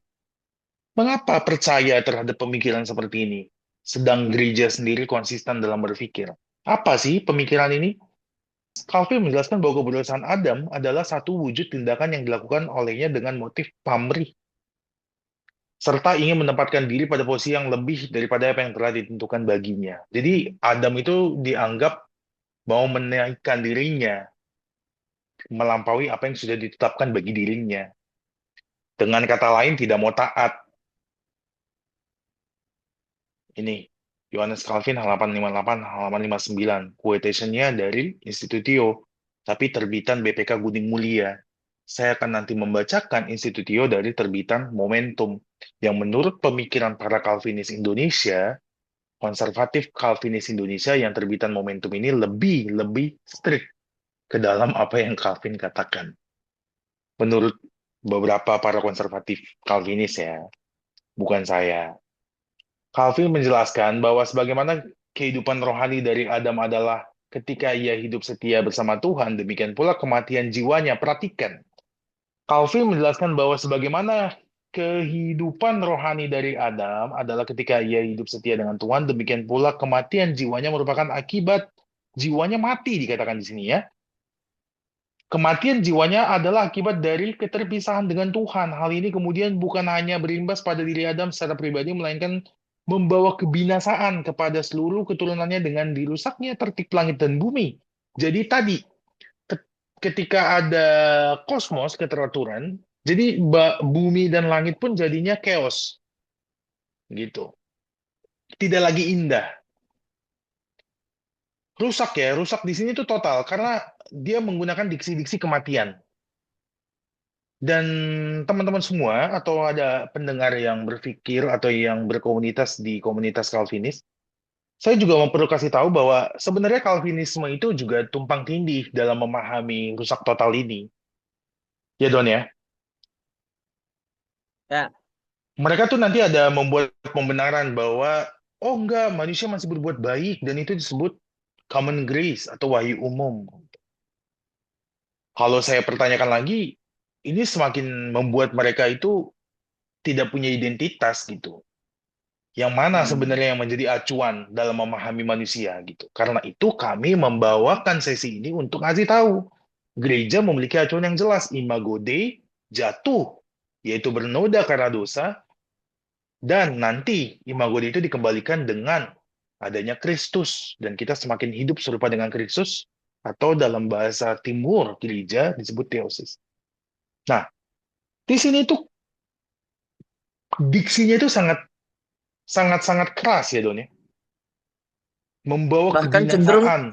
Mengapa percaya terhadap pemikiran seperti ini? Sedang gereja sendiri konsisten dalam berpikir. Apa sih pemikiran ini? Calvin menjelaskan bahwa keberdosaan Adam adalah satu wujud tindakan yang dilakukan olehnya dengan motif pamrih. serta ingin menempatkan diri pada posisi yang lebih daripada apa yang telah ditentukan baginya. Jadi Adam itu dianggap mau menaikkan dirinya melampaui apa yang sudah ditetapkan bagi dirinya. Dengan kata lain, tidak mau taat. Ini Yohanes Calvin halaman 58, halaman 59. Quotation-nya dari Institutio, tapi terbitan BPK Gunung Mulia. Saya akan nanti membacakan Institutio dari terbitan Momentum, yang menurut pemikiran para Calvinis Indonesia, konservatif Calvinis Indonesia yang terbitan Momentum ini lebih strict ke dalam apa yang Calvin katakan. Menurut beberapa para konservatif Calvinis ya, bukan saya. Calvin menjelaskan bahwa sebagaimana kehidupan rohani dari Adam adalah ketika ia hidup setia bersama Tuhan, demikian pula kematian jiwanya. Perhatikan, Calvin menjelaskan bahwa sebagaimana kehidupan rohani dari Adam adalah ketika ia hidup setia dengan Tuhan, demikian pula kematian jiwanya merupakan akibat jiwanya mati, dikatakan di sini ya. Kematian jiwanya adalah akibat dari keterpisahan dengan Tuhan. Hal ini kemudian bukan hanya berimbas pada diri Adam secara pribadi, melainkan membawa kebinasaan kepada seluruh keturunannya dengan dirusaknya tertib langit dan bumi. Jadi tadi, ketika ada kosmos, keteraturan, jadi bumi dan langit pun jadinya chaos. Gitu. Tidak lagi indah. Rusak ya, rusak di sini tuh total, karena dia menggunakan diksi-diksi kematian. Dan teman-teman semua, atau ada pendengar yang berpikir atau yang berkomunitas di komunitas Calvinis, saya juga mau perlu kasih tahu bahwa sebenarnya Calvinisme itu juga tumpang tindih dalam memahami rusak total ini. Ya Don ya, Ya, mereka tuh nanti ada membuat pembenaran bahwa, oh enggak, manusia masih berbuat baik, dan itu disebut common grace atau wahyu umum. Kalau saya pertanyakan lagi, ini semakin membuat mereka itu tidak punya identitas gitu. Yang mana hmm. sebenarnya yang menjadi acuan dalam memahami manusia gitu. Karena itu kami membawakan sesi ini untuk ngasih tahu. Gereja memiliki acuan yang jelas. Imago Dei jatuh, yaitu bernoda karena dosa, dan nanti Imago Dei itu dikembalikan dengan adanya Kristus. Dan kita semakin hidup serupa dengan Kristus, atau dalam bahasa timur gereja disebut theosis. Nah, di sini tuh diksinya itu sangat sangat sangat keras ya Don ya. Membawa bahkan cenderung kebinasaan.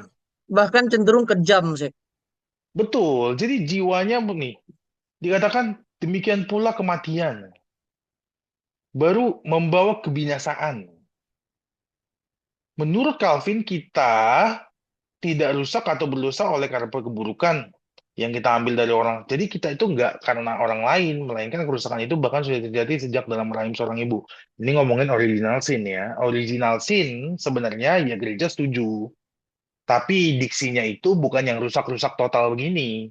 bahkan cenderung kejam sih. Betul. Jadi jiwanya nih, dikatakan demikian pula kematian. Baru membawa kebinasaan. Menurut Calvin, kita tidak rusak atau berdosa oleh karena keburukan yang kita ambil dari orang. Jadi kita itu enggak karena orang lain, melainkan kerusakan itu bahkan sudah terjadi sejak dalam rahim seorang ibu. Ini ngomongin original sin ya. Original sin sebenarnya ya gereja setuju. Tapi diksinya itu bukan yang rusak-rusak total begini.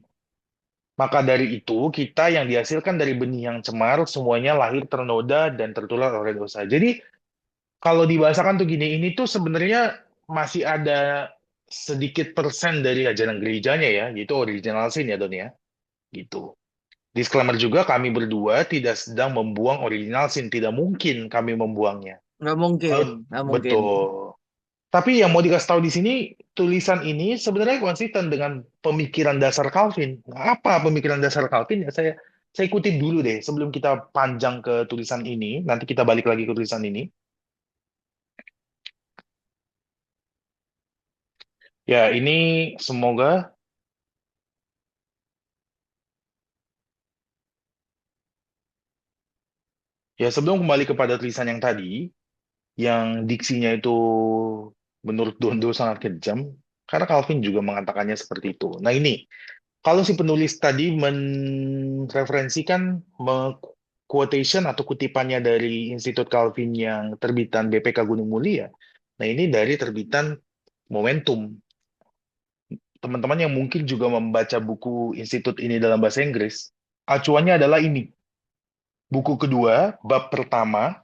Maka dari itu, kita yang dihasilkan dari benih yang cemar, semuanya lahir ternoda dan tertular oleh dosa. Jadi, kalau dibahasakan tuh gini, ini tuh sebenarnya masih ada sedikit persen dari ajaran gerejanya ya, yaitu original sin ya, Don ya. Gitu. Disclaimer juga, kami berdua tidak sedang membuang original sin. Tidak mungkin kami membuangnya. Nggak mungkin, Kalau nggak mungkin. betul. Tapi yang mau dikasih tahu di sini, tulisan ini sebenarnya konsisten dengan pemikiran dasar Calvin. Nah, apa pemikiran dasar Calvin? Ya, saya ikutin dulu deh sebelum kita panjang ke tulisan ini. Nanti kita balik lagi ke tulisan ini. Ya, ini semoga ya sebelum kembali kepada tulisan yang tadi, yang diksinya itu menurut Dondo sangat kejam, karena Calvin juga mengatakannya seperti itu. Nah ini, kalau si penulis tadi mereferensikan quotation atau kutipannya dari Institut Calvin yang terbitan BPK Gunung Mulia, nah ini dari terbitan Momentum. Teman-teman yang mungkin juga membaca buku Institut ini dalam bahasa Inggris, acuannya adalah ini. Buku kedua, bab pertama,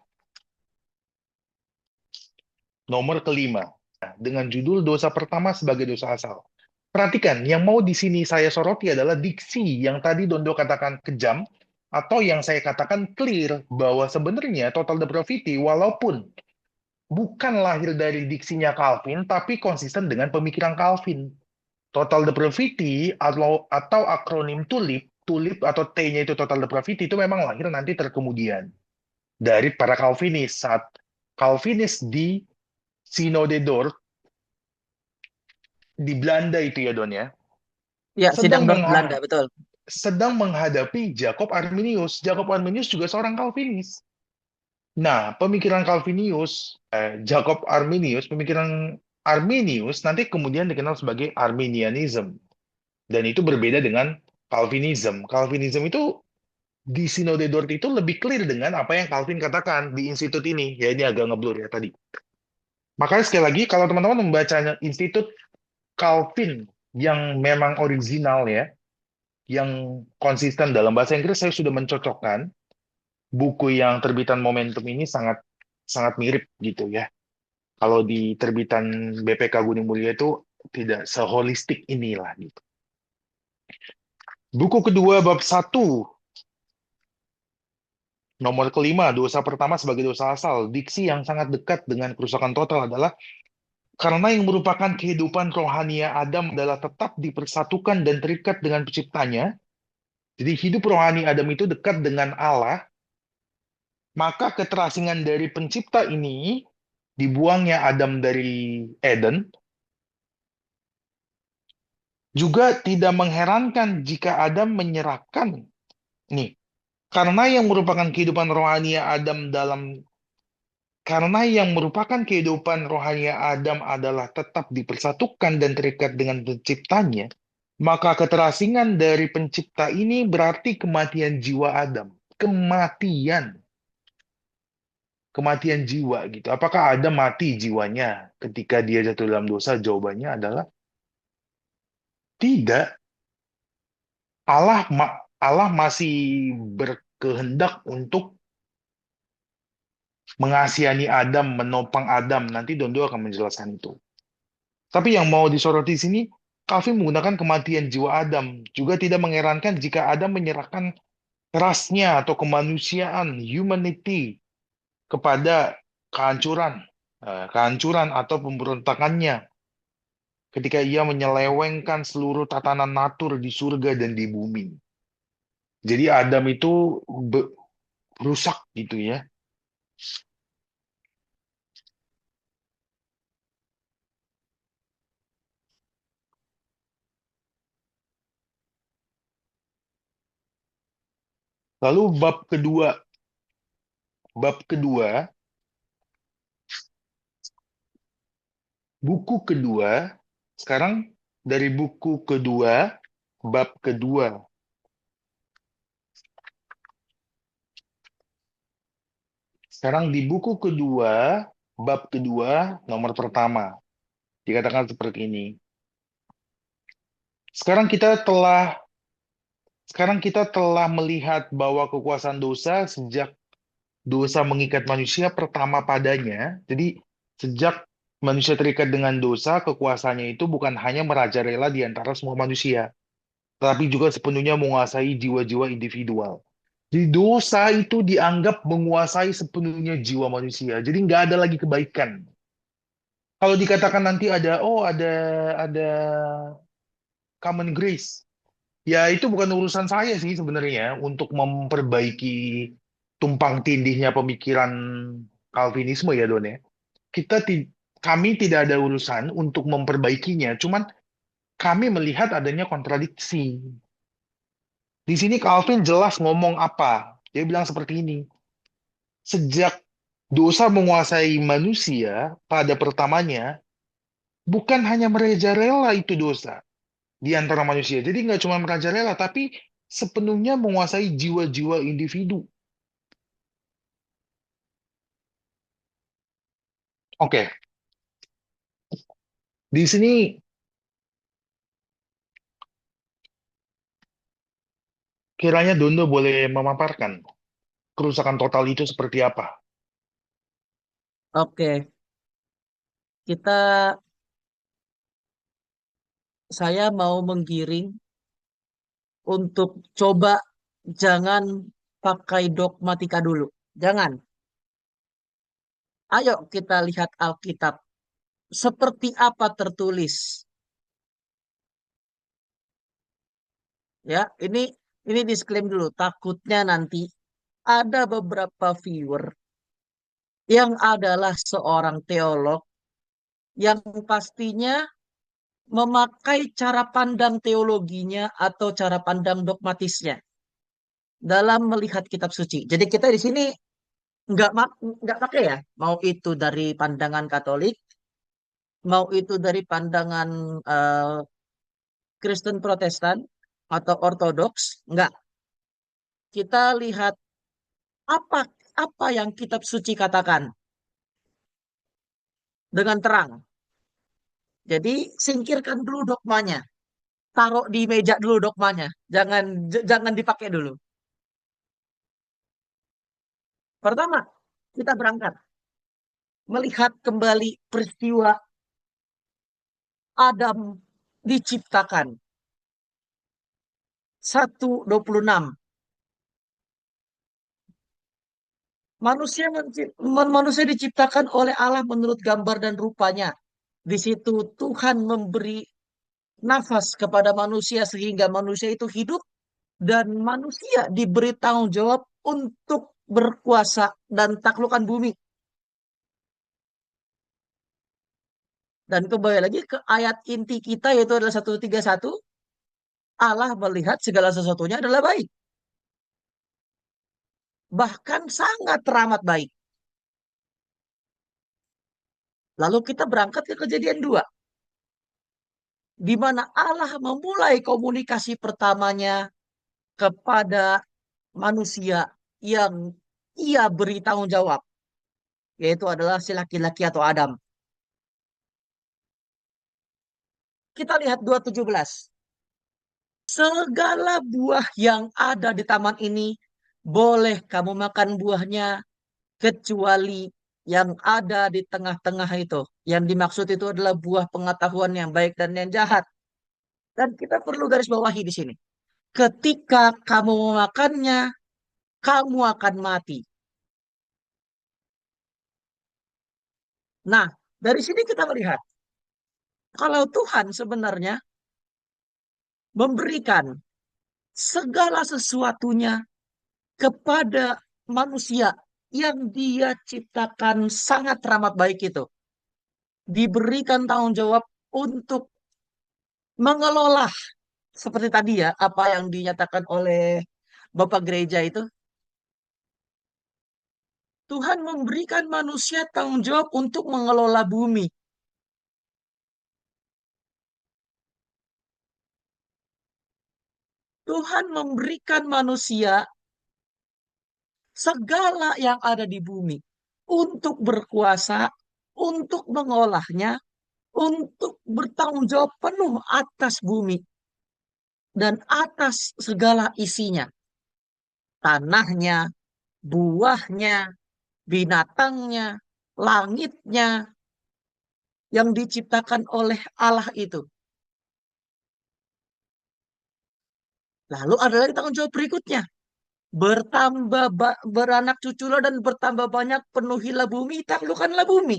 nomor kelima, dengan judul dosa pertama sebagai dosa asal. Perhatikan, yang mau di sini saya soroti adalah diksi yang tadi Dondo katakan kejam. atau yang saya katakan clear bahwa sebenarnya total depravity walaupun bukan lahir dari diksinya Calvin tapi konsisten dengan pemikiran Calvin. Total depravity atau akronim TULIP, TULIP atau T-nya itu total depravity itu memang lahir nanti terkemudian dari para Calvinis saat Calvinis di Synode Dort di Belanda itu ya Don ya Ya, sidang sedang Dort Belanda, betul. sedang menghadapi Jacob Arminius. Jacob Arminius juga seorang Calvinis. Nah, pemikiran Calvinius, Jacob Arminius, pemikiran Arminius nanti kemudian dikenal sebagai Arminianism. Dan itu berbeda dengan Calvinism. Calvinism itu di Sinode Dort itu lebih clear dengan apa yang Calvin katakan di institut ini. Ya ini agak ngeblur ya tadi. Makanya sekali lagi kalau teman-teman membaca institut Calvin yang memang original ya, yang konsisten dalam bahasa Inggris saya sudah mencocokkan buku yang terbitan Momentum ini sangat sangat mirip gitu ya. Kalau di terbitan BPK Gunung Mulia itu tidak seholistik inilah gitu. Buku kedua bab satu nomor kelima, dosa pertama sebagai dosa asal. Diksi yang sangat dekat dengan kerusakan total adalah karena yang merupakan kehidupan rohania Adam adalah tetap dipersatukan dan terikat dengan penciptanya. Jadi hidup rohani Adam itu dekat dengan Allah, maka keterasingan dari pencipta ini, dibuangnya Adam dari Eden, juga tidak mengherankan jika Adam menyerahkan nih, karena yang merupakan kehidupan rohani Adam dalam karena yang merupakan kehidupan rohani Adam adalah tetap dipersatukan dan terikat dengan penciptanya, maka keterasingan dari pencipta ini berarti kematian jiwa Adam. Kematian. Kematian jiwa gitu. Apakah Adam mati jiwanya ketika dia jatuh dalam dosa? Jawabannya adalah tidak. Allah masih berkehendak untuk mengasihani Adam, menopang Adam. Nanti Dondo akan menjelaskan itu. Tapi yang mau disoroti di sini, Calvin menggunakan kematian jiwa Adam. Juga tidak mengherankan jika Adam menyerahkan rasnya atau kemanusiaan, humanity, kepada kehancuran, kehancuran atau pemberontakannya ketika ia menyelewengkan seluruh tatanan natur di surga dan di bumi. Jadi Adam itu rusak gitu ya. Lalu bab kedua, buku kedua, sekarang dari buku kedua, bab kedua. Sekarang di buku kedua, bab kedua, nomor pertama. Dikatakan seperti ini. Sekarang kita telah sekarang kita telah melihat bahwa kekuasaan dosa sejak dosa mengikat manusia pertama padanya. Jadi sejak manusia terikat dengan dosa, kekuasaannya itu bukan hanya merajalela di antara semua manusia, tapi juga sepenuhnya menguasai jiwa-jiwa individual. Jadi dosa itu dianggap menguasai sepenuhnya jiwa manusia. Jadi nggak ada lagi kebaikan. Kalau dikatakan nanti ada common grace, ya itu bukan urusan saya sih sebenarnya untuk memperbaiki tumpang tindihnya pemikiran Calvinisme ya Don ya. Kita kami tidak ada urusan untuk memperbaikinya, cuman kami melihat adanya kontradiksi. Di sini Calvin jelas ngomong apa? Dia bilang seperti ini. Sejak dosa menguasai manusia pada pertamanya, bukan hanya merajalela itu dosa di antara manusia. Jadi nggak cuma merajalela, tapi sepenuhnya menguasai jiwa-jiwa individu. Oke, di sini kiranya Dondo boleh memaparkan kerusakan total itu seperti apa. Oke, kita saya mau menggiring untuk coba jangan pakai dogmatika dulu. Jangan. Ayo kita lihat Alkitab. Seperti apa tertulis. Ya, ini disclaim dulu. Takutnya nanti ada beberapa viewer yang adalah seorang teolog yang pastinya memakai cara pandang teologinya atau cara pandang dogmatisnya dalam melihat kitab suci. Jadi kita di sini nggak pakai ya, mau itu dari pandangan Katolik, mau itu dari pandangan eh, Kristen Protestan atau Ortodoks, nggak. Kita lihat apa apa yang kitab suci katakan dengan terang. Jadi singkirkan dulu dogmanya, taruh di meja dulu dogmanya, jangan dipakai dulu. Pertama, kita berangkat melihat kembali peristiwa Adam diciptakan. 1:26. Manusia diciptakan oleh Allah menurut gambar dan rupanya. Di situ Tuhan memberi nafas kepada manusia sehingga manusia itu hidup dan manusia diberi tanggung jawab untuk berkuasa dan taklukkan bumi. Dan kembali lagi ke ayat inti kita yaitu adalah 1:31. Allah melihat segala sesuatunya adalah baik. Bahkan sangat teramat baik. Lalu kita berangkat ke kejadian 2. Di mana Allah memulai komunikasi pertamanya kepada manusia yang ia beri tanggung jawab. Yaitu adalah si laki-laki atau Adam. Kita lihat 2:17. Segala buah yang ada di taman ini boleh kamu makan buahnya kecuali yang ada di tengah-tengah itu. Yang dimaksud itu adalah buah pengetahuan yang baik dan yang jahat. Dan kita perlu garis bawahi di sini. Ketika kamu memakannya, kamu akan mati. Nah, dari sini kita melihat kalau Tuhan sebenarnya memberikan segala sesuatunya kepada manusia yang dia ciptakan sangat ramah baik itu. Diberikan tanggung jawab untuk mengelola seperti tadi ya, apa yang dinyatakan oleh Bapak Gereja itu. Tuhan memberikan manusia tanggung jawab untuk mengelola bumi. Tuhan memberikan manusia segala yang ada di bumi untuk berkuasa, untuk mengolahnya, untuk bertanggung jawab penuh atas bumi dan atas segala isinya. Tanahnya, buahnya, binatangnya, langitnya yang diciptakan oleh Allah itu. Lalu ada lagi tanggung jawab berikutnya. Beranak cuculah dan bertambah banyak, penuhilah bumi, taklukkanlah bumi.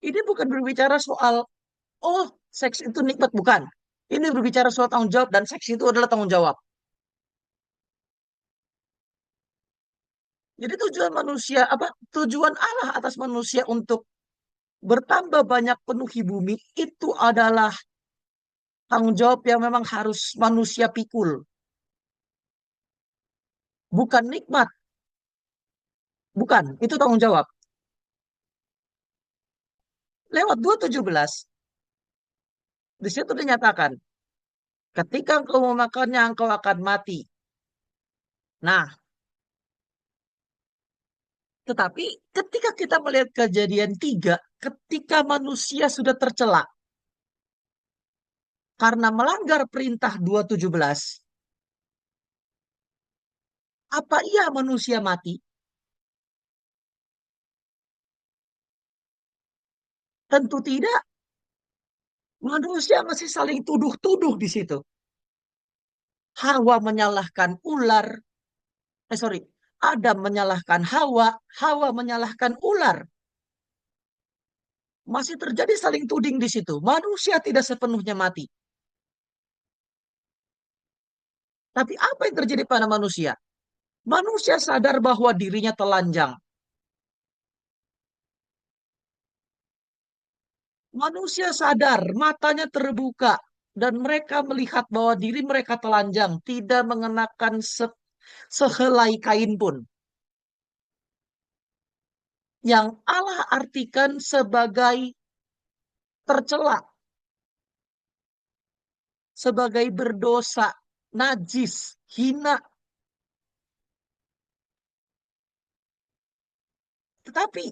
Ini bukan berbicara soal, oh, seks itu nikmat, bukan. Ini berbicara soal tanggung jawab dan seks itu adalah tanggung jawab. Jadi tujuan manusia, apa tujuan Allah atas manusia untuk bertambah banyak penuhi bumi itu adalah tanggung jawab yang memang harus manusia pikul. Bukan nikmat, bukan. Itu tanggung jawab. Lewat 2:17, di situ dinyatakan, ketika engkau memakannya, engkau akan mati. Nah, tetapi ketika kita melihat kejadian 3, ketika manusia sudah tercela karena melanggar perintah 2:17, apa iya manusia mati? Tentu tidak. Manusia masih saling tuduh-tuduh di situ. Hawa menyalahkan ular. Sorry. Adam menyalahkan Hawa. Hawa menyalahkan ular. Masih terjadi saling tuding di situ. Manusia tidak sepenuhnya mati. Tapi apa yang terjadi pada manusia? Manusia sadar bahwa dirinya telanjang. Manusia sadar, matanya terbuka, dan mereka melihat bahwa diri mereka telanjang, tidak mengenakan sehelai kain pun. Yang Allah artikan sebagai tercela, sebagai berdosa, najis, hina. Tetapi,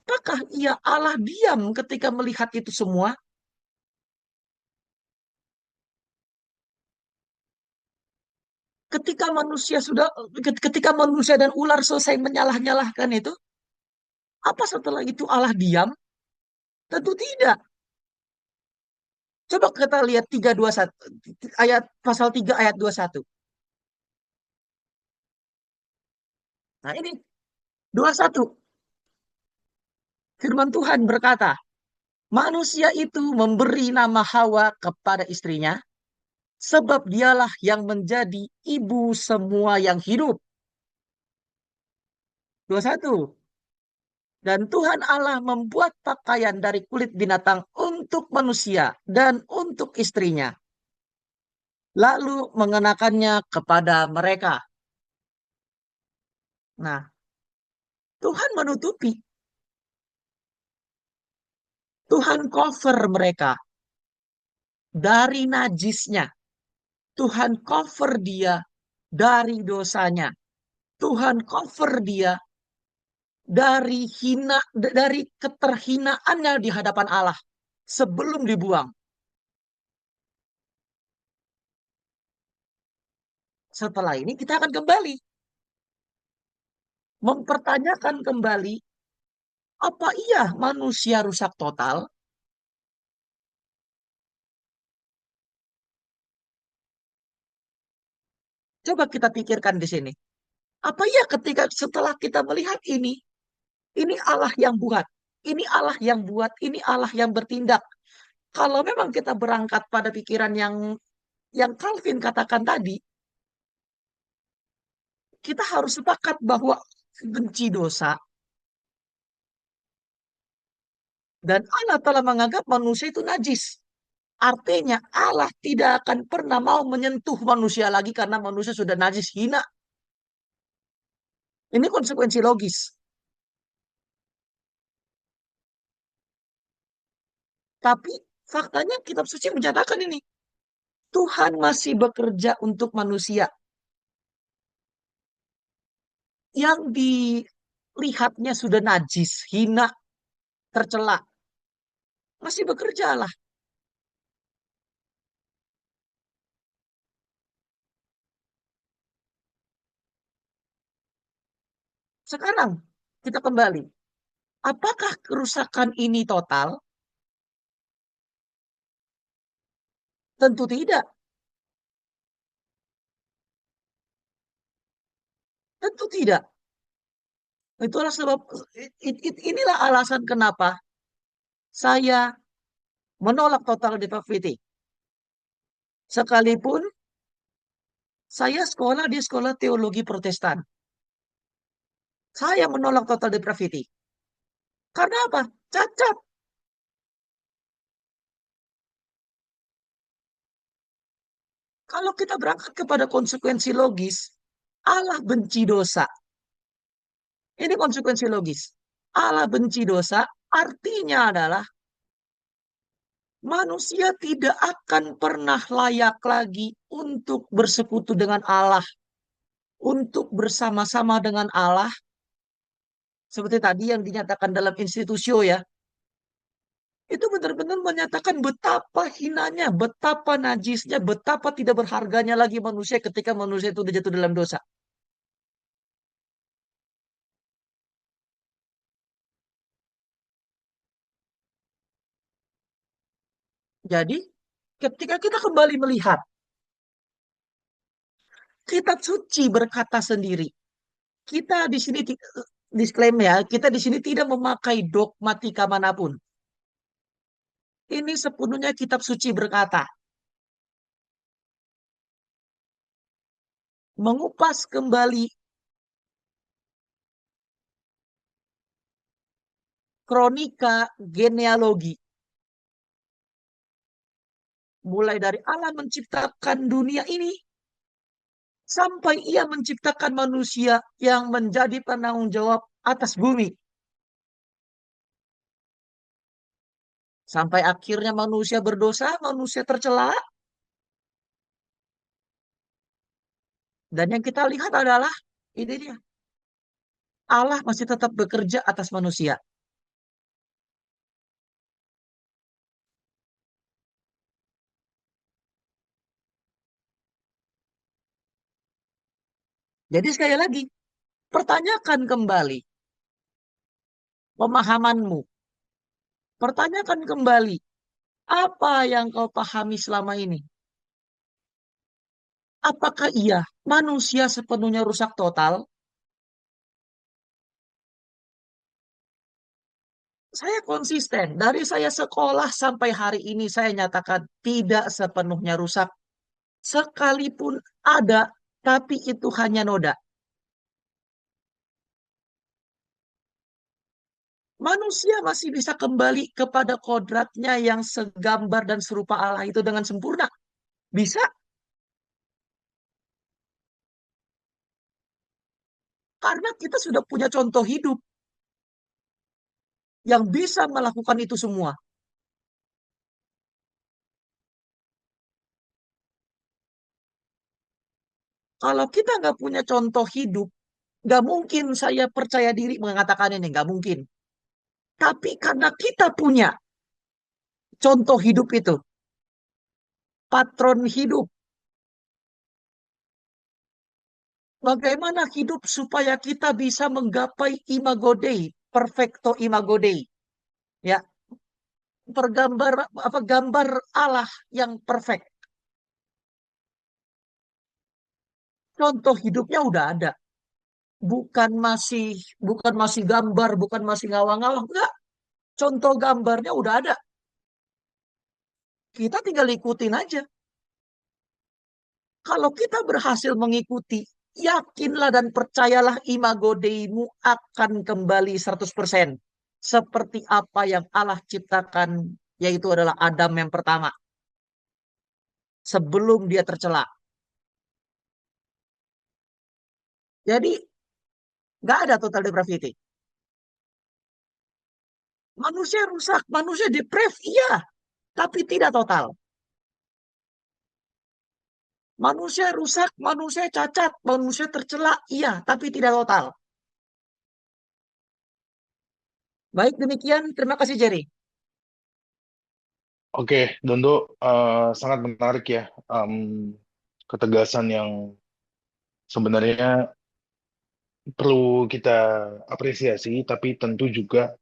apakah ia Allah diam ketika melihat itu semua? Ketika manusia dan ular selesai menyalah-nyalahkan itu, apa setelah itu Allah diam? Tentu tidak. Coba kita lihat 3:21 ayat pasal 3 ayat 21. Nah, ini 21. Firman Tuhan berkata, manusia itu memberi nama Hawa kepada istrinya sebab dialah yang menjadi ibu semua yang hidup. 21. Dan Tuhan Allah membuat pakaian dari kulit binatang untuk manusia dan untuk istrinya. Lalu mengenakannya kepada mereka. Nah, Tuhan menutupi. Tuhan cover mereka dari najisnya. Tuhan cover dia dari dosanya. Tuhan cover dia dari keterhinaannya di hadapan Allah sebelum dibuang. Setelah ini kita akan kembali mempertanyakan kembali, apa iya manusia rusak total? Coba kita pikirkan di sini. Apa iya ketika setelah kita melihat ini Allah yang buat, ini Allah yang buat, ini Allah yang bertindak. Kalau memang kita berangkat pada pikiran yang Calvin katakan tadi, kita harus sepakat bahwa benci dosa dan Allah telah menganggap manusia itu najis. Artinya Allah tidak akan pernah mau menyentuh manusia lagi karena manusia sudah najis hina. Ini konsekuensi logis. Tapi faktanya kitab suci menyatakan ini. Tuhan masih bekerja untuk manusia yang dilihatnya sudah najis, hina, tercela. Masih bekerja lah. Sekarang kita kembali. Apakah kerusakan ini total? Tentu tidak. Tentu tidak. Itulah sebab inilah alasan kenapa saya menolak total depravity. Sekalipun saya sekolah di sekolah teologi Protestan. Saya menolak total depravity. Karena apa? Cacat. Kalau kita berangkat kepada konsekuensi logis, Allah benci dosa. Ini konsekuensi logis. Allah benci dosa, artinya adalah manusia tidak akan pernah layak lagi untuk bersekutu dengan Allah, untuk bersama-sama dengan Allah, seperti tadi yang dinyatakan dalam institusio ya, itu benar-benar menyatakan betapa hinanya, betapa najisnya, betapa tidak berharganya lagi manusia ketika manusia itu sudah jatuh dalam dosa. Jadi, ketika kita kembali melihat kitab suci berkata sendiri, kita di sini disclaimer ya, kita di sini tidak memakai dogmatika manapun. Ini sepenuhnya kitab suci berkata, mengupas kembali kronika genealogi, mulai dari Allah menciptakan dunia ini sampai ia menciptakan manusia yang menjadi penanggung jawab atas bumi. Sampai akhirnya manusia berdosa, manusia tercela, dan yang kita lihat adalah ini dia. Allah masih tetap bekerja atas manusia. Jadi sekali lagi, pertanyakan kembali pemahamanmu. Pertanyakan kembali apa yang kau pahami selama ini. Apakah iya manusia sepenuhnya rusak total? Saya konsisten. Dari saya sekolah sampai hari ini saya nyatakan tidak sepenuhnya rusak. Sekalipun ada, tapi itu hanya noda. Manusia masih bisa kembali kepada kodratnya yang segambar dan serupa Allah itu dengan sempurna. Bisa, karena kita sudah punya contoh hidup yang bisa melakukan itu semua. Kalau kita nggak punya contoh hidup, nggak mungkin saya percaya diri mengatakan ini, nggak mungkin. Tapi karena kita punya contoh hidup itu, patron hidup, bagaimana hidup supaya kita bisa menggapai imago Dei, perfecto imago Dei, ya, pergambar apa gambar Allah yang perfect. Contoh hidupnya udah ada, bukan masih bukan masih gambar, bukan masih ngawang-ngawang, enggak. Contoh gambarnya udah ada. Kita tinggal ikutin aja. Kalau kita berhasil mengikuti, yakinlah dan percayalah imago Dei-mu akan kembali 100%. Seperti apa yang Allah ciptakan, yaitu adalah Adam yang pertama. Sebelum dia tercela. Jadi, nggak ada total depravity. Manusia rusak, manusia depraved, iya. Tapi tidak total. Manusia rusak, manusia cacat, manusia tercela, iya. Tapi tidak total. Baik demikian, terima kasih Jerry. Oke, Dondo, sangat menarik ya, ketegasan yang sebenarnya perlu kita apresiasi, tapi tentu juga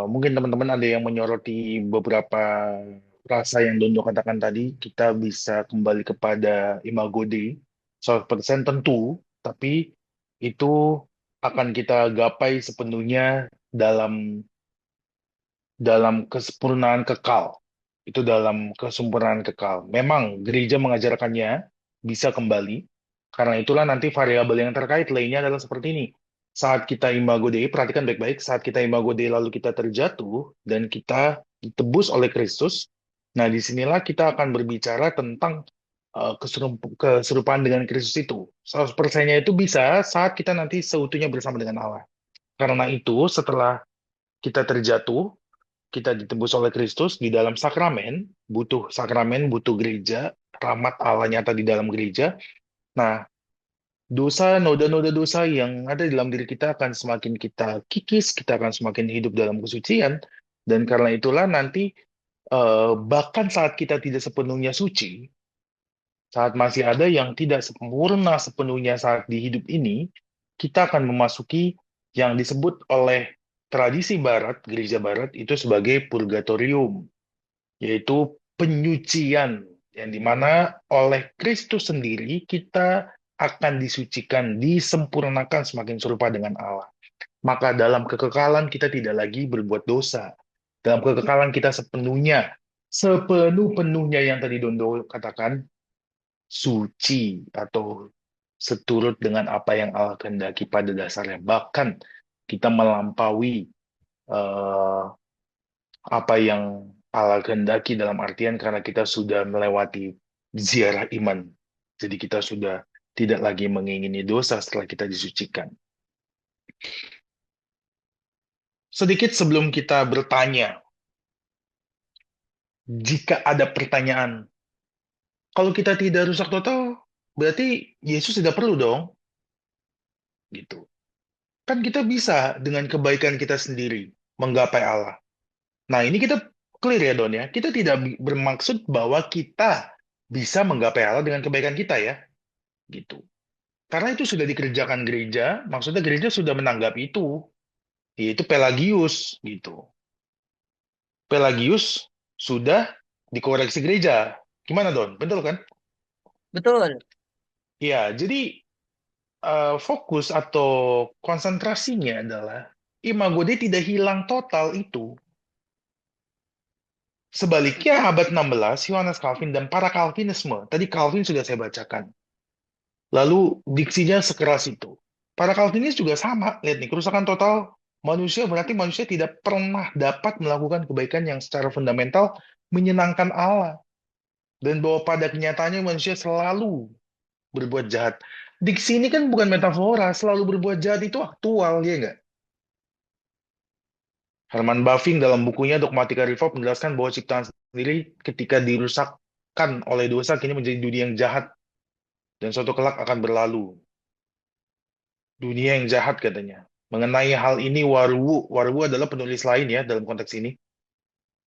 mungkin teman-teman ada yang menyoroti beberapa rasa yang Dondo katakan tadi. Kita bisa kembali kepada Imago Dei 100% tentu, tapi itu akan kita gapai sepenuhnya dalam dalam kesempurnaan kekal. Itu dalam kesempurnaan kekal. Memang gereja mengajarkannya bisa kembali. Karena itulah nanti variabel yang terkait lainnya adalah seperti ini. Saat kita imago Dei, perhatikan baik-baik, saat kita imago Dei lalu kita terjatuh dan kita ditebus oleh Kristus, nah disinilah kita akan berbicara tentang keserupaan dengan Kristus itu. 100%-nya itu bisa saat kita nanti seutuhnya bersama dengan Allah. Karena itu, setelah kita terjatuh, kita ditebus oleh Kristus di dalam sakramen, butuh gereja, rahmat Allah nyata di dalam gereja. Nah, dosa, noda-noda dosa yang ada di dalam diri kita akan semakin kita kikis, kita akan semakin hidup dalam kesucian, dan karena itulah nanti bahkan saat kita tidak sepenuhnya suci, saat masih ada yang tidak sempurna sepenuhnya saat di hidup ini, kita akan memasuki yang disebut oleh tradisi Barat, gereja Barat, itu sebagai purgatorium. yaitu penyucian, yang dimana oleh Kristus sendiri kita akan disucikan, disempurnakan semakin serupa dengan Allah. Maka dalam kekekalan kita tidak lagi berbuat dosa. Dalam kekekalan kita sepenuhnya, sepenuh-penuhnya yang tadi Dondo katakan, suci atau seturut dengan apa yang Allah kehendaki pada dasarnya. Bahkan kita melampaui eh, apa yang Allah kehendaki dalam artian karena kita sudah melewati ziarah iman. Jadi kita sudah tidak lagi mengingini dosa setelah kita disucikan. Sedikit sebelum kita bertanya, jika ada pertanyaan, kalau kita tidak rusak total, berarti Yesus tidak perlu dong, gitu. Kan kita bisa dengan kebaikan kita sendiri menggapai Allah. Nah, ini kita clear ya, Don ya. Kita tidak bermaksud bahwa kita bisa menggapai Allah dengan kebaikan kita ya, gitu. Karena itu sudah dikerjakan gereja, maksudnya gereja sudah menanggapi itu, yaitu Pelagius, gitu. Pelagius sudah dikoreksi gereja. Gimana, Don? Betul kan? Betul. Ya, jadi fokus atau konsentrasinya adalah imago Dei tidak hilang total itu. Sebaliknya abad 16, Yohanes Calvin dan para Calvinisme, tadi Calvin sudah saya bacakan. Lalu diksinya sekeras itu. Para Calvinis juga sama, lihat nih, kerusakan total manusia berarti manusia tidak pernah dapat melakukan kebaikan yang secara fundamental menyenangkan Allah. Dan bahwa pada kenyataannya manusia selalu berbuat jahat. Diksi ini kan bukan metafora, selalu berbuat jahat itu aktual, ya nggak? Herman Bavinck dalam bukunya Dogmatika Reform menjelaskan bahwa ciptaan sendiri ketika dirusakkan oleh dosa kini menjadi dunia yang jahat dan suatu kelak akan berlalu. Dunia yang jahat katanya. Mengenai hal ini Warwu adalah penulis lain ya dalam konteks ini.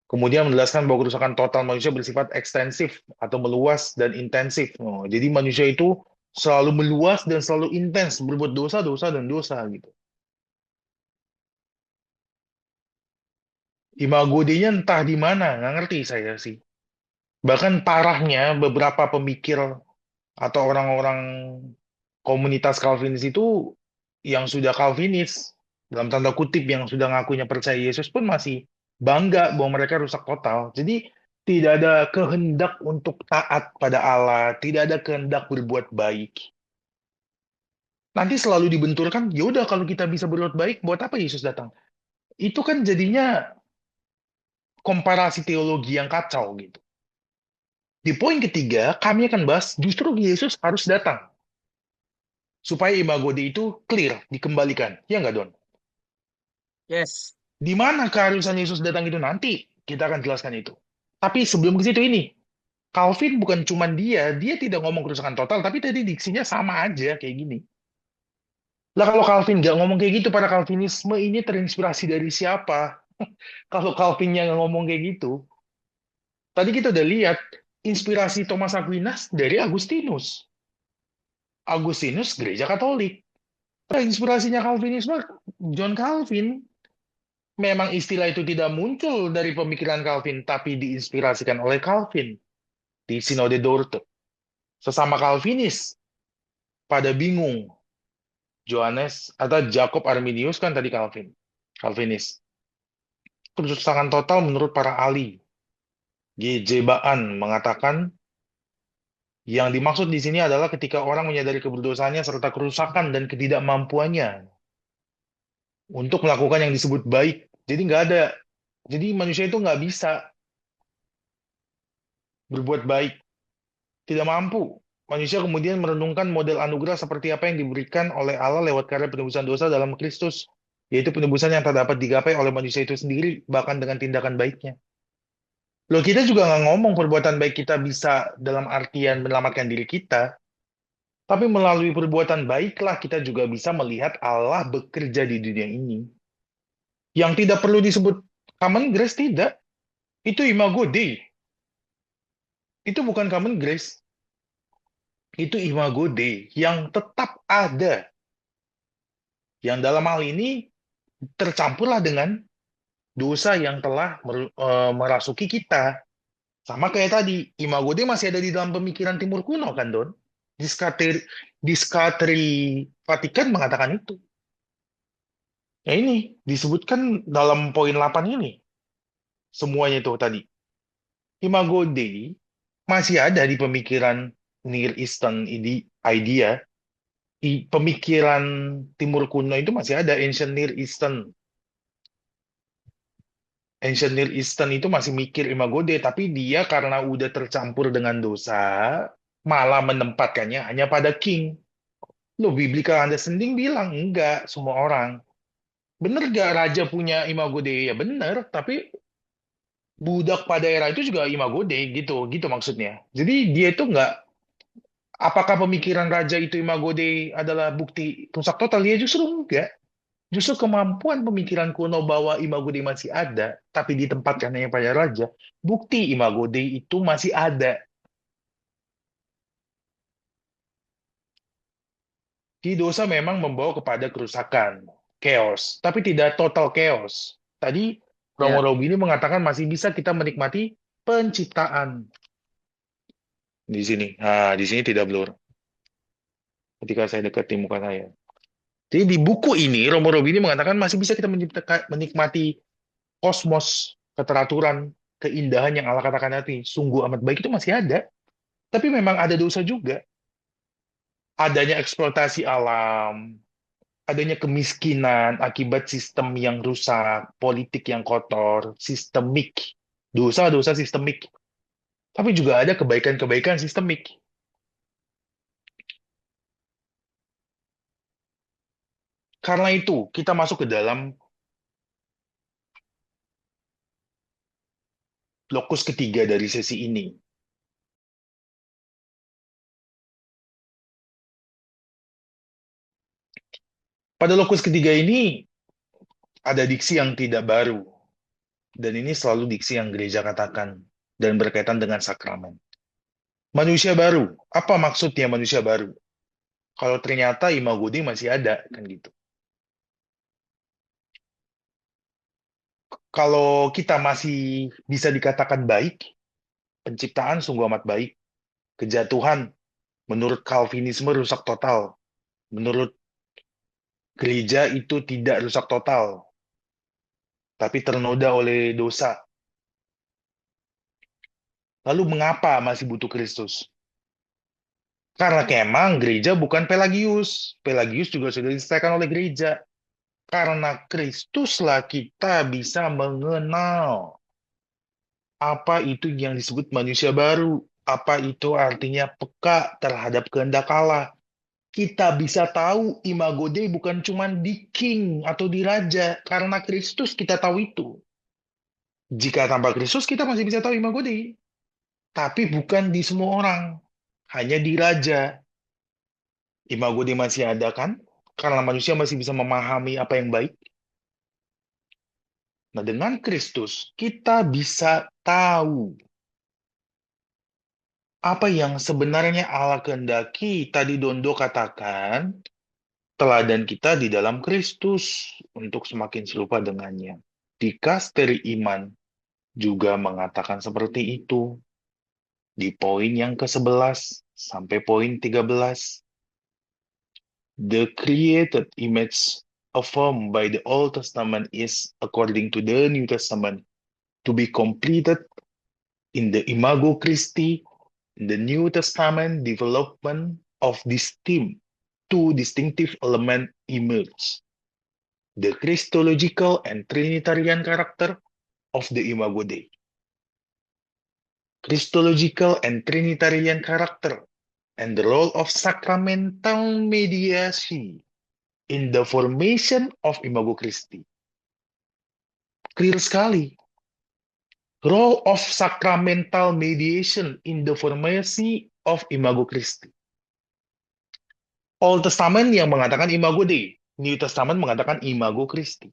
Kemudian menjelaskan bahwa kerusakan total manusia bersifat ekstensif atau meluas dan intensif. Oh, jadi manusia itu selalu meluas dan selalu intens berbuat dosa, dosa dan dosa gitu. Imago Dei-nya entah di mana, nggak ngerti saya sih. Bahkan parahnya beberapa pemikir atau orang-orang komunitas Calvinis itu yang sudah Calvinis, dalam tanda kutip yang sudah ngakunya percaya Yesus pun masih bangga bahwa mereka rusak total. Jadi tidak ada kehendak untuk taat pada Allah, tidak ada kehendak berbuat baik. Nanti selalu dibenturkan, ya udah kalau kita bisa berbuat baik, buat apa Yesus datang? Itu kan jadinya komparasi teologi yang kacau gitu. Di poin ketiga, kami akan bahas justru Yesus harus datang supaya imago Dei itu clear, dikembalikan. Ya nggak, Don? Yes. Di mana keharusan Yesus datang itu nanti? Kita akan jelaskan itu. Tapi sebelum ke situ ini, Calvin bukan cuma dia tidak ngomong kerusakan total, tapi tadi diksinya sama aja kayak gini. Lah kalau Calvin nggak ngomong kayak gitu, para Calvinisme ini terinspirasi dari siapa? Kalau Calvin yang ngomong kayak gitu, tadi kita udah lihat inspirasi Thomas Aquinas dari Agustinus. Agustinus gereja Katolik. Inspirasinya Calvinisme John Calvin. Memang istilah itu tidak muncul dari pemikiran Calvin, tapi diinspirasikan oleh Calvin di Sinode Dordte. Sesama Calvinis pada bingung. Johannes atau Jacob Arminius kan tadi Calvinis. Kerusakan total menurut para ahli. G.J. Baan mengatakan yang dimaksud di sini adalah ketika orang menyadari keberdosaannya serta kerusakan dan ketidakmampuannya untuk melakukan yang disebut baik. Jadi nggak ada. Jadi manusia itu nggak bisa berbuat baik, tidak mampu. Manusia kemudian merenungkan model anugerah seperti apa yang diberikan oleh Allah lewat karya penebusan dosa dalam Kristus, yaitu penebusan yang tak dapat digapai oleh manusia itu sendiri, bahkan dengan tindakan baiknya. Loh, kita juga nggak ngomong perbuatan baik kita bisa dalam artian menyelamatkan diri kita, tapi melalui perbuatan baiklah kita juga bisa melihat Allah bekerja di dunia ini. Yang tidak perlu disebut common grace, tidak. Itu imago Dei. Itu bukan common grace. Itu imago Dei yang tetap ada. Yang dalam hal ini tercampurlah dengan dosa yang telah merasuki kita. Sama kayak tadi, Imago Dei masih ada di dalam pemikiran Timur kuno kan, Don? Diskateri, Diskateri Vatikan mengatakan itu. Ya ini disebutkan dalam poin 8 ini. Semuanya itu tadi. Imago Dei masih ada di pemikiran Near Eastern idea. Pemikiran Timur kuno itu masih ada. Ancient Near Eastern itu masih mikir Imago Dei, tapi dia karena udah tercampur dengan dosa, malah menempatkannya hanya pada king. Loh, biblical understanding bilang enggak semua orang. Bener gak raja punya Imago Dei? Ya bener, tapi budak pada era itu juga Imago Dei gitu, gitu maksudnya. Jadi dia itu enggak, apakah pemikiran raja itu Imago Dei adalah bukti rusak total? Dia justru enggak. Justru kemampuan pemikiran kuno bahwa Imago Dei masih ada, tapi ditempatkan hanya pada raja, bukti Imago Dei itu masih ada. Di dosa memang membawa kepada kerusakan, chaos, tapi tidak total chaos. Tadi Romo Ya, Robini mengatakan masih bisa kita menikmati penciptaan di sini. Nah, di sini tidak blur ketika saya dekati muka saya. Jadi di buku ini Romo Robini mengatakan masih bisa kita menikmati kosmos, keteraturan, keindahan yang Allah katakan nanti. Sungguh amat baik itu masih ada. Tapi memang ada dosa juga. Adanya eksploitasi alam, adanya kemiskinan akibat sistem yang rusak, politik yang kotor, sistemik. Dosa-dosa sistemik. Tapi juga ada kebaikan-kebaikan sistemik. Karena itu, kita masuk ke dalam lokus ketiga dari sesi ini. Pada lokus ketiga ini, ada diksi yang tidak baru. Dan ini selalu diksi yang gereja katakan. Dan berkaitan dengan sakramen. Manusia baru. Apa maksudnya manusia baru? Kalau ternyata imago Dei masih ada, kan gitu. Kalau kita masih bisa dikatakan baik, penciptaan sungguh amat baik. Kejatuhan, menurut Calvinisme rusak total. Menurut gereja itu tidak rusak total, tapi ternoda oleh dosa. Lalu mengapa masih butuh Kristus? Karena memang gereja bukan Pelagius. Pelagius juga sudah diselesaikan oleh gereja. Karena Kristuslah kita bisa mengenal apa itu yang disebut manusia baru. Apa itu artinya peka terhadap kehendak Allah. Kita bisa tahu imago Dei bukan cuma di king atau di raja. Karena Kristus kita tahu itu. Jika tanpa Kristus kita masih bisa tahu imago Dei. Tapi bukan di semua orang. Hanya di raja. Imago Dei masih ada kan? Karena manusia masih bisa memahami apa yang baik. Nah, dengan Kristus kita bisa tahu apa yang sebenarnya Allah kehendaki. Tadi Dondo katakan, teladan kita di dalam Kristus untuk semakin serupa dengannya. Dikasteri iman juga mengatakan seperti itu. Di poin yang ke-11 sampai poin 13. The created image affirmed by the Old Testament is, according to the New Testament, to be completed in the imago Christi. In the New Testament development of this theme, two distinctive elements emerge: the Christological and Trinitarian character of the Imago Dei. Christological and Trinitarian character and the role of sacramental mediation in the formation of Imago Christi. Clear sekali. Role of sacramental mediation in the formation of Imago Christi. Old Testament yang mengatakan Imago Dei, New Testament mengatakan Imago Christi.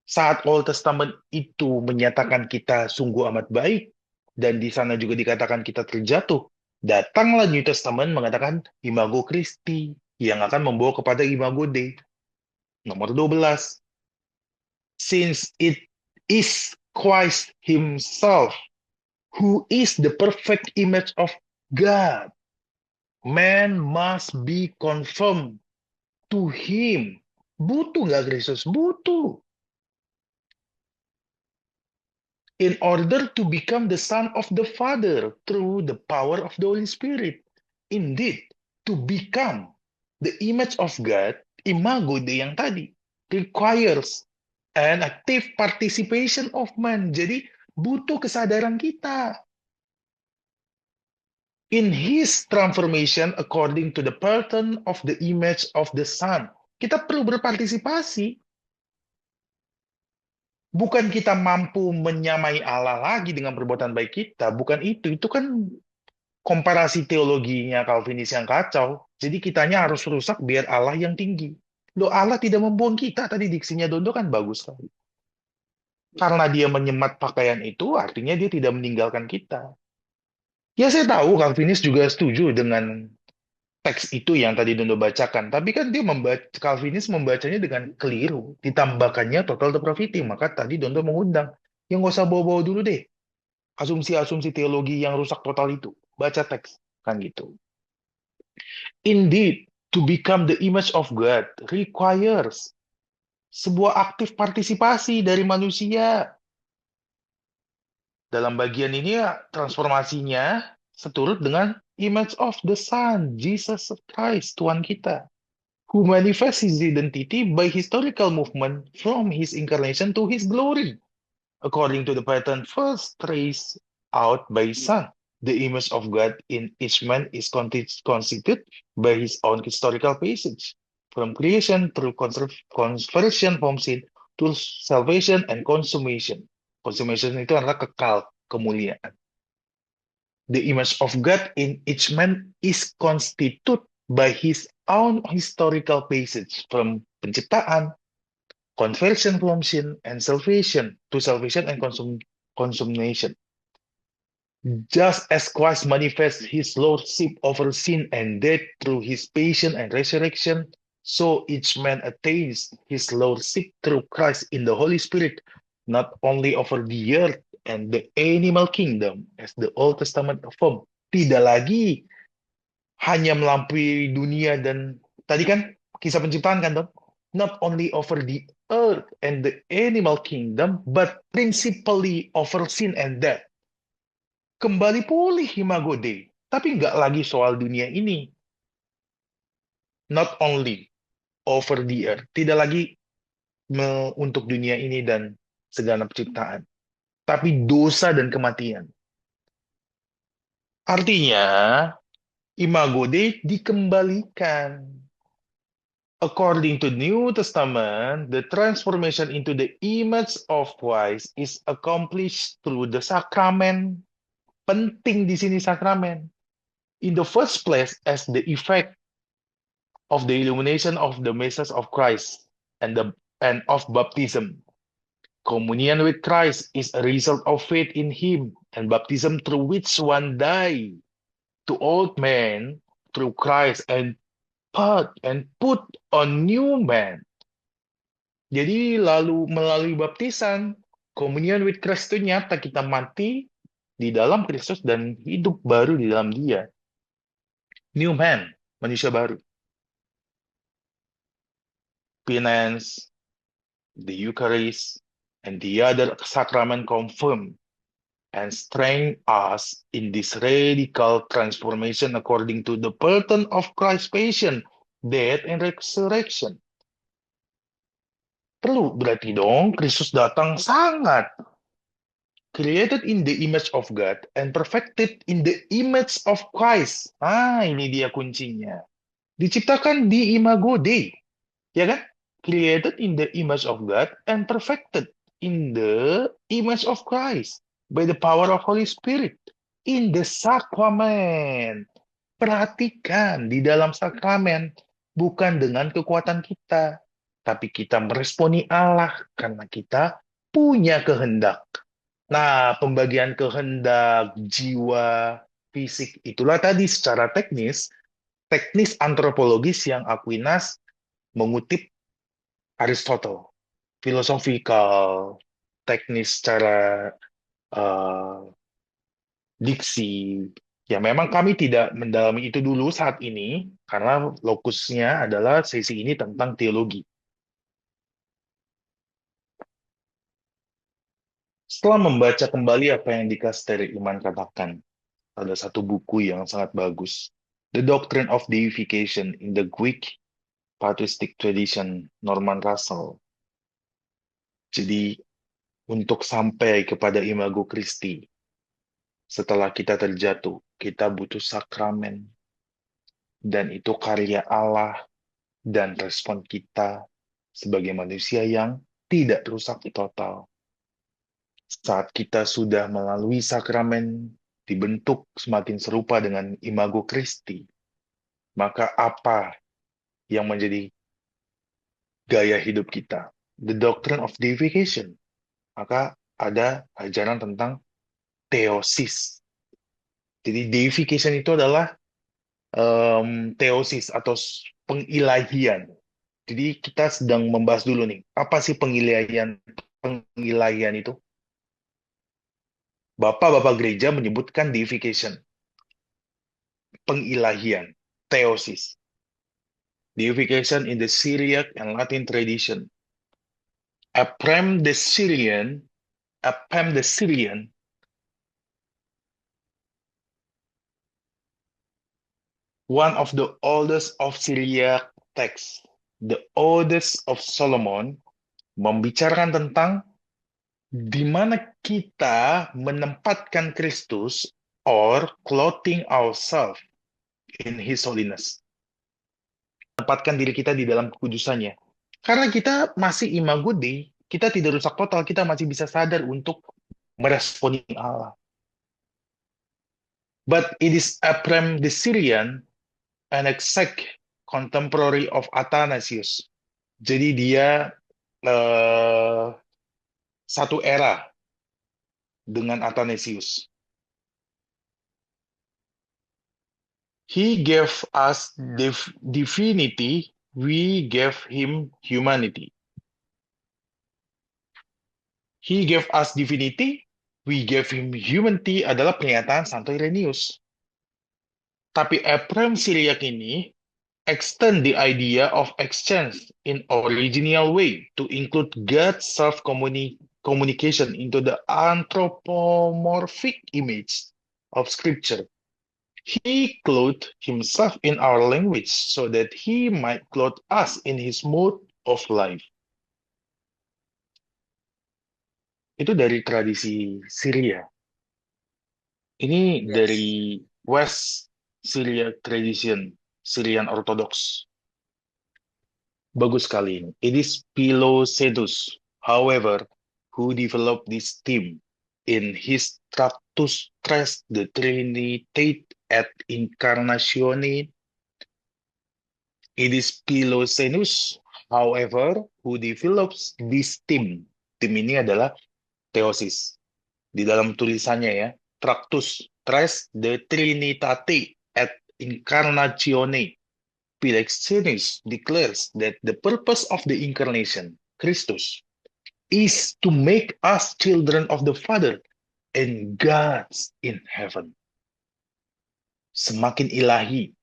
Saat Old Testament itu menyatakan kita sungguh amat baik, dan di sana juga dikatakan kita terjatuh, datanglah New Testament mengatakan Imago Christi, yang akan membawa kepada Imago Dei. Nomor 12. Since it is Christ himself who is the perfect image of God. Man must be conformed to him. Butuh nggak Kristus? Butuh. In order to become the son of the Father through the power of the Holy Spirit. Indeed, to become the image of God, imago Dei yang tadi, requires an active participation of man. Jadi, butuh kesadaran kita. In his transformation according to the pattern of the image of the Son. Kita perlu berpartisipasi. Bukan kita mampu menyamai Allah lagi dengan perbuatan baik kita. Bukan itu. Itu kan komparasi teologinya Calvinis yang kacau. Jadi kitanya harus rusak biar Allah yang tinggi. Loh, Allah tidak membuang kita. Tadi diksinya Dondo kan bagus sekali. Karena dia menyemat pakaian itu, artinya dia tidak meninggalkan kita. Ya, saya tahu Calvinis juga setuju dengan teks itu yang tadi Dondo bacakan. Tapi kan dia Calvinis membacanya dengan keliru. Ditambahkannya total depravity. Maka tadi Dondo mengundang. Yang nggak usah bawa-bawa dulu deh. Asumsi-asumsi teologi yang rusak total itu. Baca teks. Kan gitu. Indeed, to become the image of God requires sebuah aktif partisipasi dari manusia. Dalam bagian ini ya, transformasinya seturut dengan image of the Son, Jesus Christ, Tuhan kita, who manifests his identity by historical movement from his incarnation to his glory, according to the pattern first traced out by his Son. The image of God in each man is constituted by his own historical passage, from creation through conversion from sin to salvation and consummation. Consummation itu adalah kekal, kemuliaan. The image of God in each man is constituted by his own historical passage from penciptaan, conversion from sin, and salvation to salvation and consummation. Just as Christ manifests his lordship over sin and death through his passion and resurrection, so each man attains his lordship through Christ in the Holy Spirit, not only over the earth and the animal kingdom, as the Old Testament affirm. Tidak lagi hanya melampaui dunia dan tadi kan kisah penciptaan kan, Don? Not only over the earth and the animal kingdom, but principally over sin and death. Kembali pulih imago Dei, tapi nggak lagi soal dunia ini. Not only over the earth, tidak lagi untuk dunia ini dan segala penciptaan, tapi dosa dan kematian. Artinya, imago Dei dikembalikan. According to New Testament, the transformation into the image of Christ is accomplished through the sacrament. Penting di sini sakramen. In the first place, as the effect of the illumination of the message of Christ and of baptism. Communion with Christ is a result of faith in Him, and baptism through which one died to old man through Christ and put on new man. Jadi lalu melalui baptisan, communion with Christ itu nyata kita mati di dalam Kristus dan hidup baru di dalam Dia. New man, manusia baru. Penance, the Eucharist, and the other sacrament confirm and strengthen us in this radical transformation according to the pattern of Christ's passion, death, and resurrection. Perlu berarti dong, Kristus datang sangat. Created in the image of God and perfected in the image of Christ. Ini dia kuncinya. Diciptakan di imago Dei. Ya kan? Created in the image of God and perfected in the image of Christ by the power of Holy Spirit in the sacrament. Perhatikan di dalam sakramen bukan dengan kekuatan kita, tapi kita meresponi Allah karena kita punya kehendak. Nah, pembagian kehendak, jiwa, fisik, itulah tadi secara teknis antropologis yang Aquinas mengutip Aristotle. Filosofikal, teknis secara diksi. Ya, memang kami tidak mendalami itu dulu saat ini, karena lokusnya adalah sesi ini tentang teologi. Setelah membaca kembali apa yang Dikasteri Iman katakan, ada satu buku yang sangat bagus, The Doctrine of Deification in the Greek Patristic Tradition, Norman Russell. Jadi, untuk sampai kepada imago Christi, setelah kita terjatuh, kita butuh sakramen. Dan itu karya Allah dan respon kita sebagai manusia yang tidak rusak total. Saat kita sudah melalui sakramen, dibentuk semakin serupa dengan imago Christi, maka apa yang menjadi gaya hidup kita? The doctrine of deification. Maka ada ajaran tentang theosis. Jadi deification itu adalah theosis atau pengilahian. Jadi kita sedang membahas dulu nih, apa sih pengilahian? Pengilahian itu, bapak-bapak gereja menyebutkan deification, pengilahian, theosis. Deification in the Syriac and Latin tradition. Ephraim the Syrian, Ephraim the Syrian, one of the oldest of Syriac texts, the oldest of Solomon, membicarakan tentang di mana kita menempatkan Kristus or clothing ourselves in His holiness. Menempatkan diri kita di dalam kekudusannya. Karena kita masih imago Dei, kita tidak rusak total, kita masih bisa sadar untuk meresponi Allah. But it is Ephraim the Syrian, an exact contemporary of Athanasius. Jadi dia satu era dengan Athanasius. He gave us divinity, we gave him humanity. He gave us divinity, we gave him humanity adalah pernyataan Santo Irenaeus. Tapi Ephraim Syriac ini extend the idea of exchange in original way to include God's self-communication into the anthropomorphic image of Scripture. He clothed himself in our language so that he might clothe us in his mode of life. Itu dari tradisi Syria. Ini Yes. dari West Syria tradition, Syrian Orthodox. Bagus sekali ini. It is Philocetus, however, who developed this theme in his Tractus Tres de Trinitate et Incarnatione. It is Philoxenus, however, who develops this theme. Theme ini adalah theosis. Di dalam tulisannya ya, Tractus Tres de Trinitate et Incarnatione, Philoxenus declares that the purpose of the incarnation, Christus, is to make us children of the Father and gods in heaven. Semakin ilahi,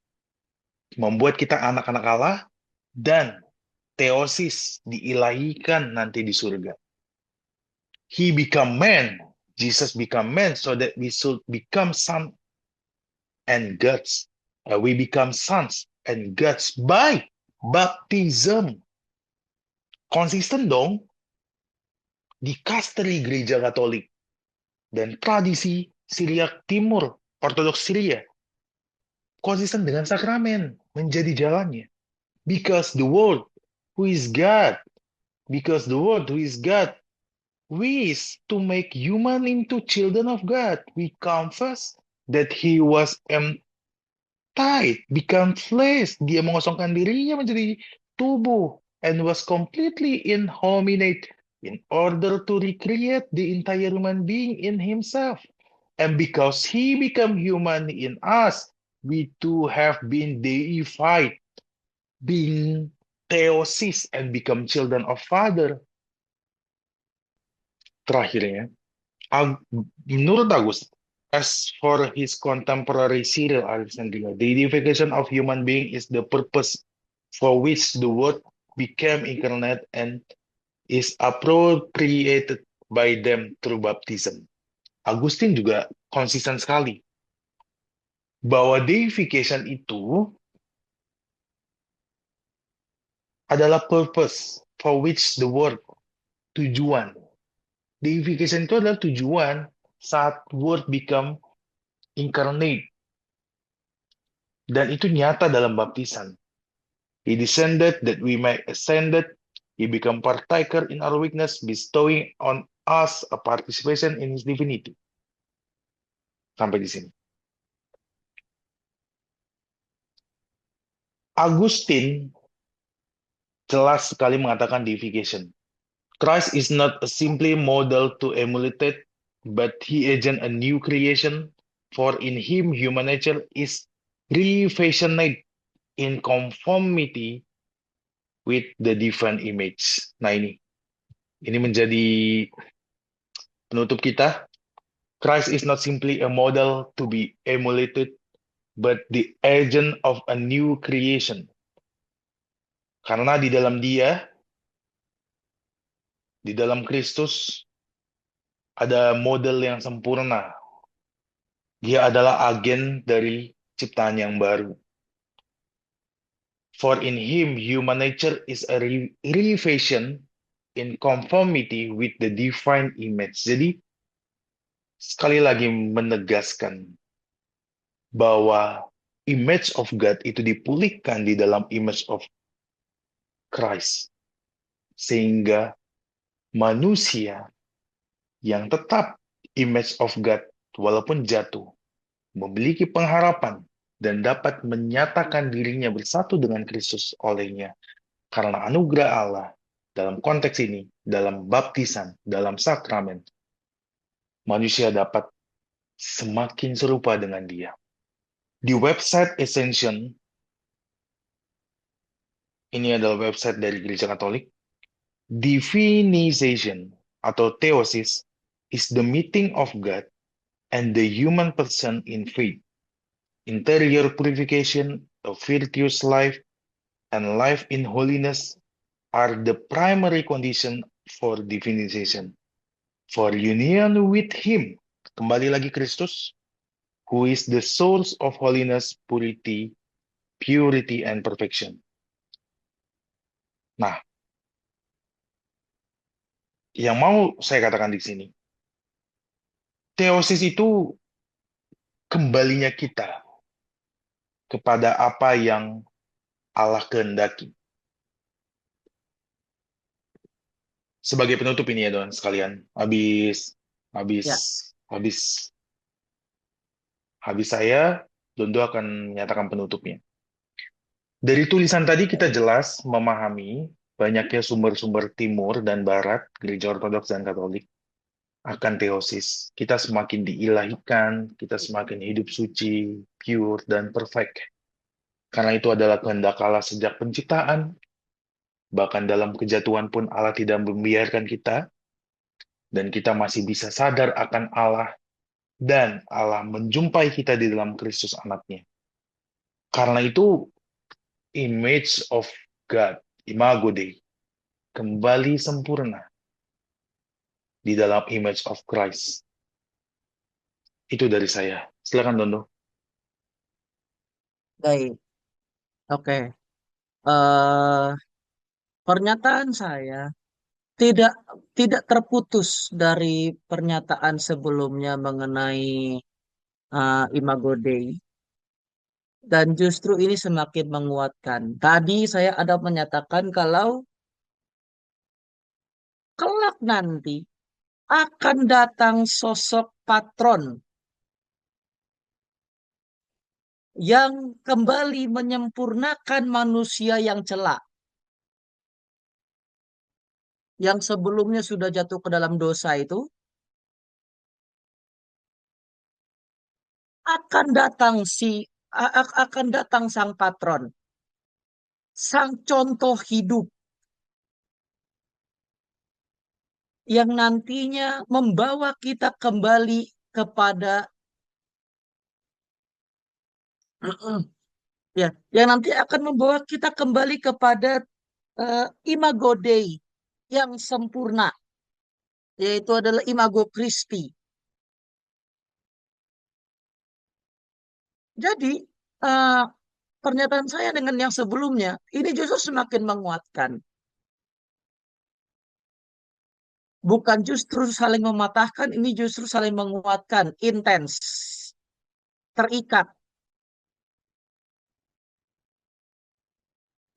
membuat kita anak-anak Allah, dan theosis diilahikan nanti di surga. He become man, Jesus become man, so that we should become sons and gods. We become sons and gods by baptism. Konsisten dong, dikasteri gereja Katolik dan tradisi Syriak Timur, Ortodoks Syria, konsisten dengan sakramen menjadi jalannya. Because the Word who is God, because the Word who is God wish to make human into children of God. We confess that He was emptied, become flesh. Dia mengosongkan dirinya menjadi tubuh and was completely inhominate in order to recreate the entire human being in Himself. And because He became human in us, we too have been deified, being theosis and become children of Father. Terakhirnya, menurut As for his contemporary Cyril Alexandria, the deification of human being is the purpose for which the word became incarnate and is appropriated by them through baptism. Agustin juga konsisten sekali bahwa deification itu adalah purpose for which the word, tujuan. Deification itu adalah tujuan saat word become incarnate, dan itu nyata dalam baptisan. He descended that we might ascended. He become partaker in our weakness, bestowing on us a participation in his divinity. Sampai di sini. Agustin jelas sekali mengatakan deification. Christ is not a simply model to emulate, but he agent a new creation. For in him human nature is refashioned in conformity with the divine image. Nah ini menjadi penutup kita. Christ is not simply a model to be emulated, but the agent of a new creation. Karena di dalam dia, di dalam Kristus, ada model yang sempurna. Dia adalah agen dari ciptaan yang baru. For in him, human nature is a refashion in conformity with the divine image. Jadi, sekali lagi menegaskan bahwa image of God itu dipulihkan di dalam image of Christ. Sehingga manusia yang tetap image of God walaupun jatuh, memiliki pengharapan dan dapat menyatakan dirinya bersatu dengan Kristus olehnya. Karena anugerah Allah dalam konteks ini, dalam baptisan, dalam sakramen, manusia dapat semakin serupa dengan dia. Di website Ascension, ini adalah website dari Gereja Katolik, divinization atau theosis is the meeting of God and the human person in faith. Interior purification, a virtuous life, and life in holiness are the primary condition for divinization. For union with him, kembali lagi Kristus, who is the source of holiness, purity, and perfection. Nah, yang mau saya katakan di sini, teosis itu kembalinya kita kepada apa yang Allah kehendaki. Sebagai penutup ini ya, Don, sekalian. Habis Ya, habis saya, Dondo akan menyatakan penutupnya. Dari tulisan tadi kita baik. jelas memahami banyaknya sumber-sumber timur dan barat, gereja ortodoks dan katolik, akan teosis. Kita semakin diilahikan, kita semakin hidup suci, pure, dan perfect. Karena itu adalah kehendak Allah sejak penciptaan. Bahkan dalam kejatuhan pun Allah tidak membiarkan kita, dan kita masih bisa sadar akan Allah, dan Allah menjumpai kita di dalam Kristus anaknya. Karena itu, image of God, imago Dei, kembali sempurna di dalam image of Christ. Itu dari saya. Silakan, Dondo. Baik. Oke. Eh, Pernyataan saya tidak tidak terputus dari pernyataan sebelumnya mengenai Imago Dei, dan justru ini semakin menguatkan. Tadi saya ada menyatakan kalau kelak nanti akan datang sosok patron yang kembali menyempurnakan manusia yang celak, yang sebelumnya sudah jatuh ke dalam dosa itu. Akan datang sang patron, sang contoh hidup yang nantinya membawa kita kembali kepada Ya, yang nanti akan membawa kita kembali kepada imago Dei yang sempurna, yaitu adalah imago Christi. Jadi, eh, pernyataan saya dengan yang sebelumnya, ini justru semakin menguatkan. Bukan justru saling mematahkan, ini justru saling menguatkan, intens, terikat.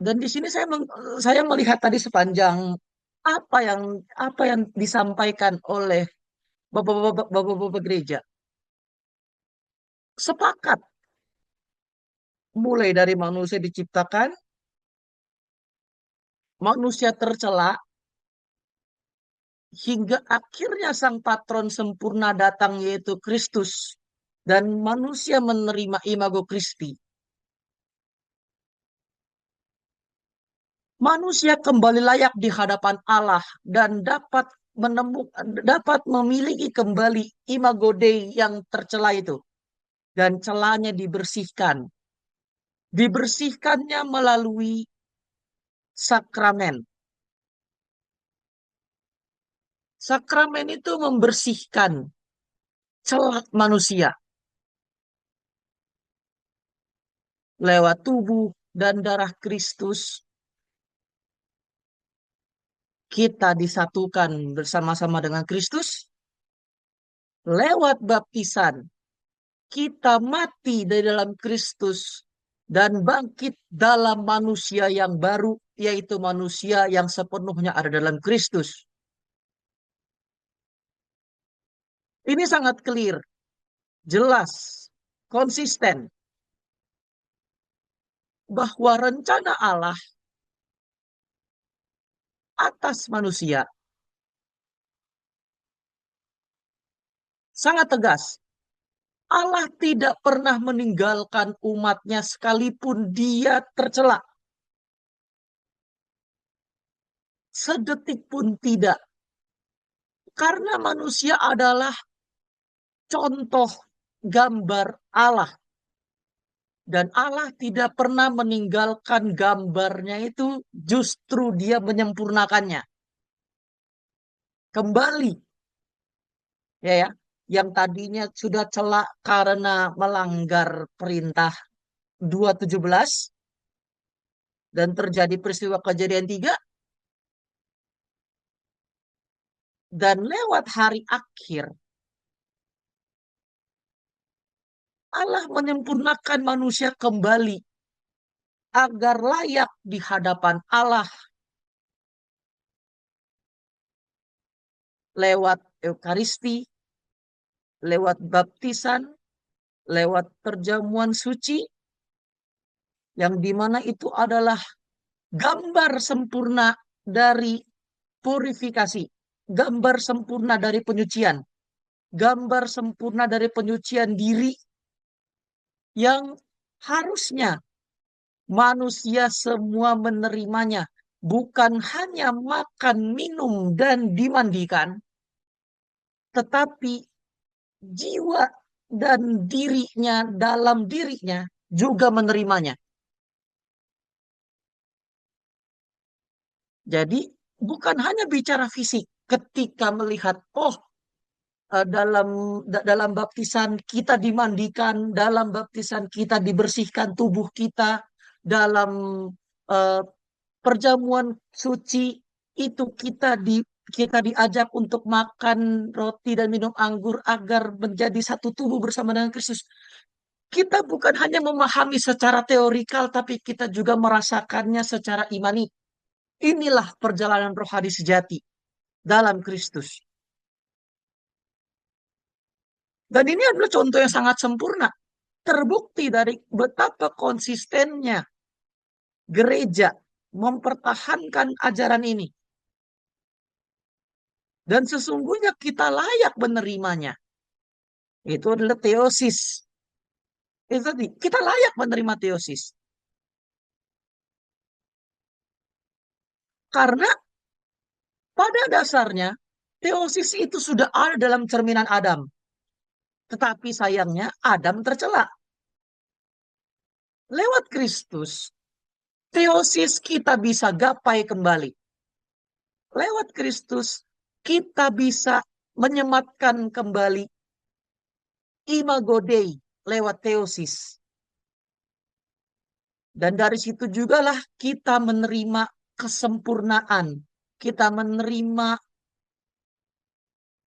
Dan di sini saya melihat tadi sepanjang apa yang apa yang disampaikan oleh bapak-bapak gereja. Sepakat mulai dari manusia diciptakan, manusia tercela, hingga akhirnya sang patron sempurna datang yaitu Kristus. Dan manusia menerima imago Christi. Manusia kembali layak di hadapan Allah dan dapat memiliki kembali imago Dei yang tercela itu. Dan celahnya dibersihkan. Dibersihkannya melalui sakramen. Sakramen itu membersihkan celah manusia lewat tubuh dan darah Kristus. Kita disatukan bersama-sama dengan Kristus lewat baptisan. Kita mati di dalam Kristus dan bangkit dalam manusia yang baru, yaitu manusia yang sepenuhnya ada dalam Kristus. Ini sangat clear, jelas, konsisten bahwa rencana Allah atas manusia sangat tegas. Allah tidak pernah meninggalkan umatnya sekalipun dia tercela. Sedetik pun tidak. Karena manusia adalah contoh gambar Allah. Dan Allah tidak pernah meninggalkan gambarnya itu, justru dia menyempurnakannya. Kembali, ya, yang tadinya sudah celak karena melanggar perintah 2:17 dan terjadi peristiwa kejadian 3, dan lewat hari akhir Allah menyempurnakan manusia kembali agar layak di hadapan Allah lewat Eukaristi, lewat baptisan, lewat perjamuan suci, yang dimana itu adalah gambar sempurna dari purifikasi, gambar sempurna dari penyucian, gambar sempurna dari penyucian diri yang harusnya manusia semua menerimanya, bukan hanya makan, minum, dan dimandikan, tetapi jiwa dan dirinya dalam dirinya juga menerimanya. Jadi bukan hanya bicara fisik ketika melihat, oh, dalam baptisan kita dimandikan, dalam baptisan kita dibersihkan tubuh kita, dalam uh, perjamuan suci itu kita diajak untuk makan roti dan minum anggur agar menjadi satu tubuh bersama dengan Kristus. Kita bukan hanya memahami secara teorikal, tapi kita juga merasakannya secara imani. Inilah perjalanan rohani sejati dalam Kristus. Dan ini adalah contoh yang sangat sempurna. Terbukti dari betapa konsistennya gereja mempertahankan ajaran ini. Dan sesungguhnya kita layak menerimanya. Itu adalah teosis. Itu tadi, kita layak menerima teosis. Karena pada dasarnya, teosis itu sudah ada dalam cerminan Adam. Tetapi sayangnya Adam tercela. Lewat Kristus, teosis kita bisa gapai kembali. Lewat Kristus, kita bisa menyematkan kembali imago Dei lewat teosis. Dan dari situ jugalah kita menerima kesempurnaan. Kita menerima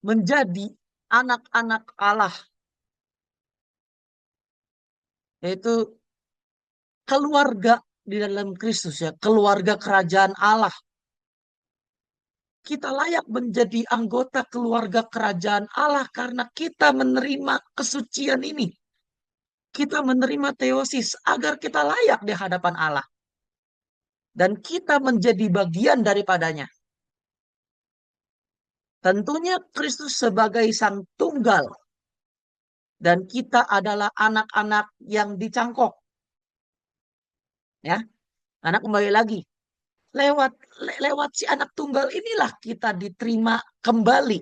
menjadi anak-anak Allah. Yaitu keluarga di dalam Kristus ya. Keluarga kerajaan Allah. Kita layak menjadi anggota keluarga kerajaan Allah karena kita menerima kesucian ini. Kita menerima teosis agar kita layak di hadapan Allah. Dan kita menjadi bagian daripadanya. Tentunya Kristus sebagai sang tunggal. Dan kita adalah anak-anak yang dicangkok. Ya, anak kembali lagi. Lewat lewat si anak tunggal inilah kita diterima kembali.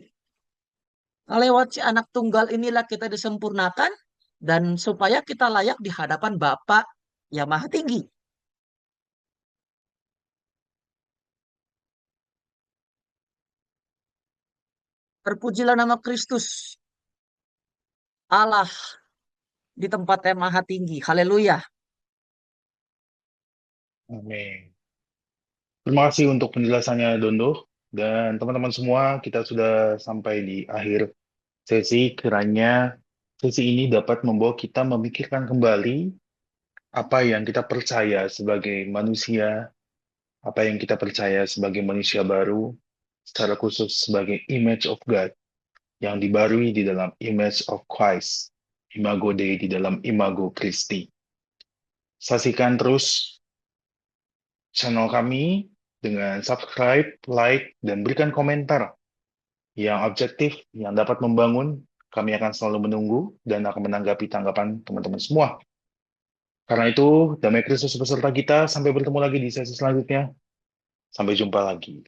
Lewat si anak tunggal inilah kita disempurnakan. Dan supaya kita layak di hadapan Bapa yang Maha Tinggi. Terpujilah nama Kristus, Allah di tempat yang maha tinggi. Haleluya. Amin. Terima kasih untuk penjelasannya, Dondo. Dan teman-teman semua, kita sudah sampai di akhir sesi. Kiranya sesi ini dapat membawa kita memikirkan kembali apa yang kita percaya sebagai manusia, apa yang kita percaya sebagai manusia baru, secara khusus sebagai image of God, yang dibarui di dalam image of Christ, imago Dei di dalam imago Christi. Saksikan terus channel kami dengan subscribe, like, dan berikan komentar yang objektif, yang dapat membangun. Kami akan selalu menunggu dan akan menanggapi tanggapan teman-teman semua. Karena itu, damai Kristus beserta kita. Sampai bertemu lagi di sesi selanjutnya. Sampai jumpa lagi.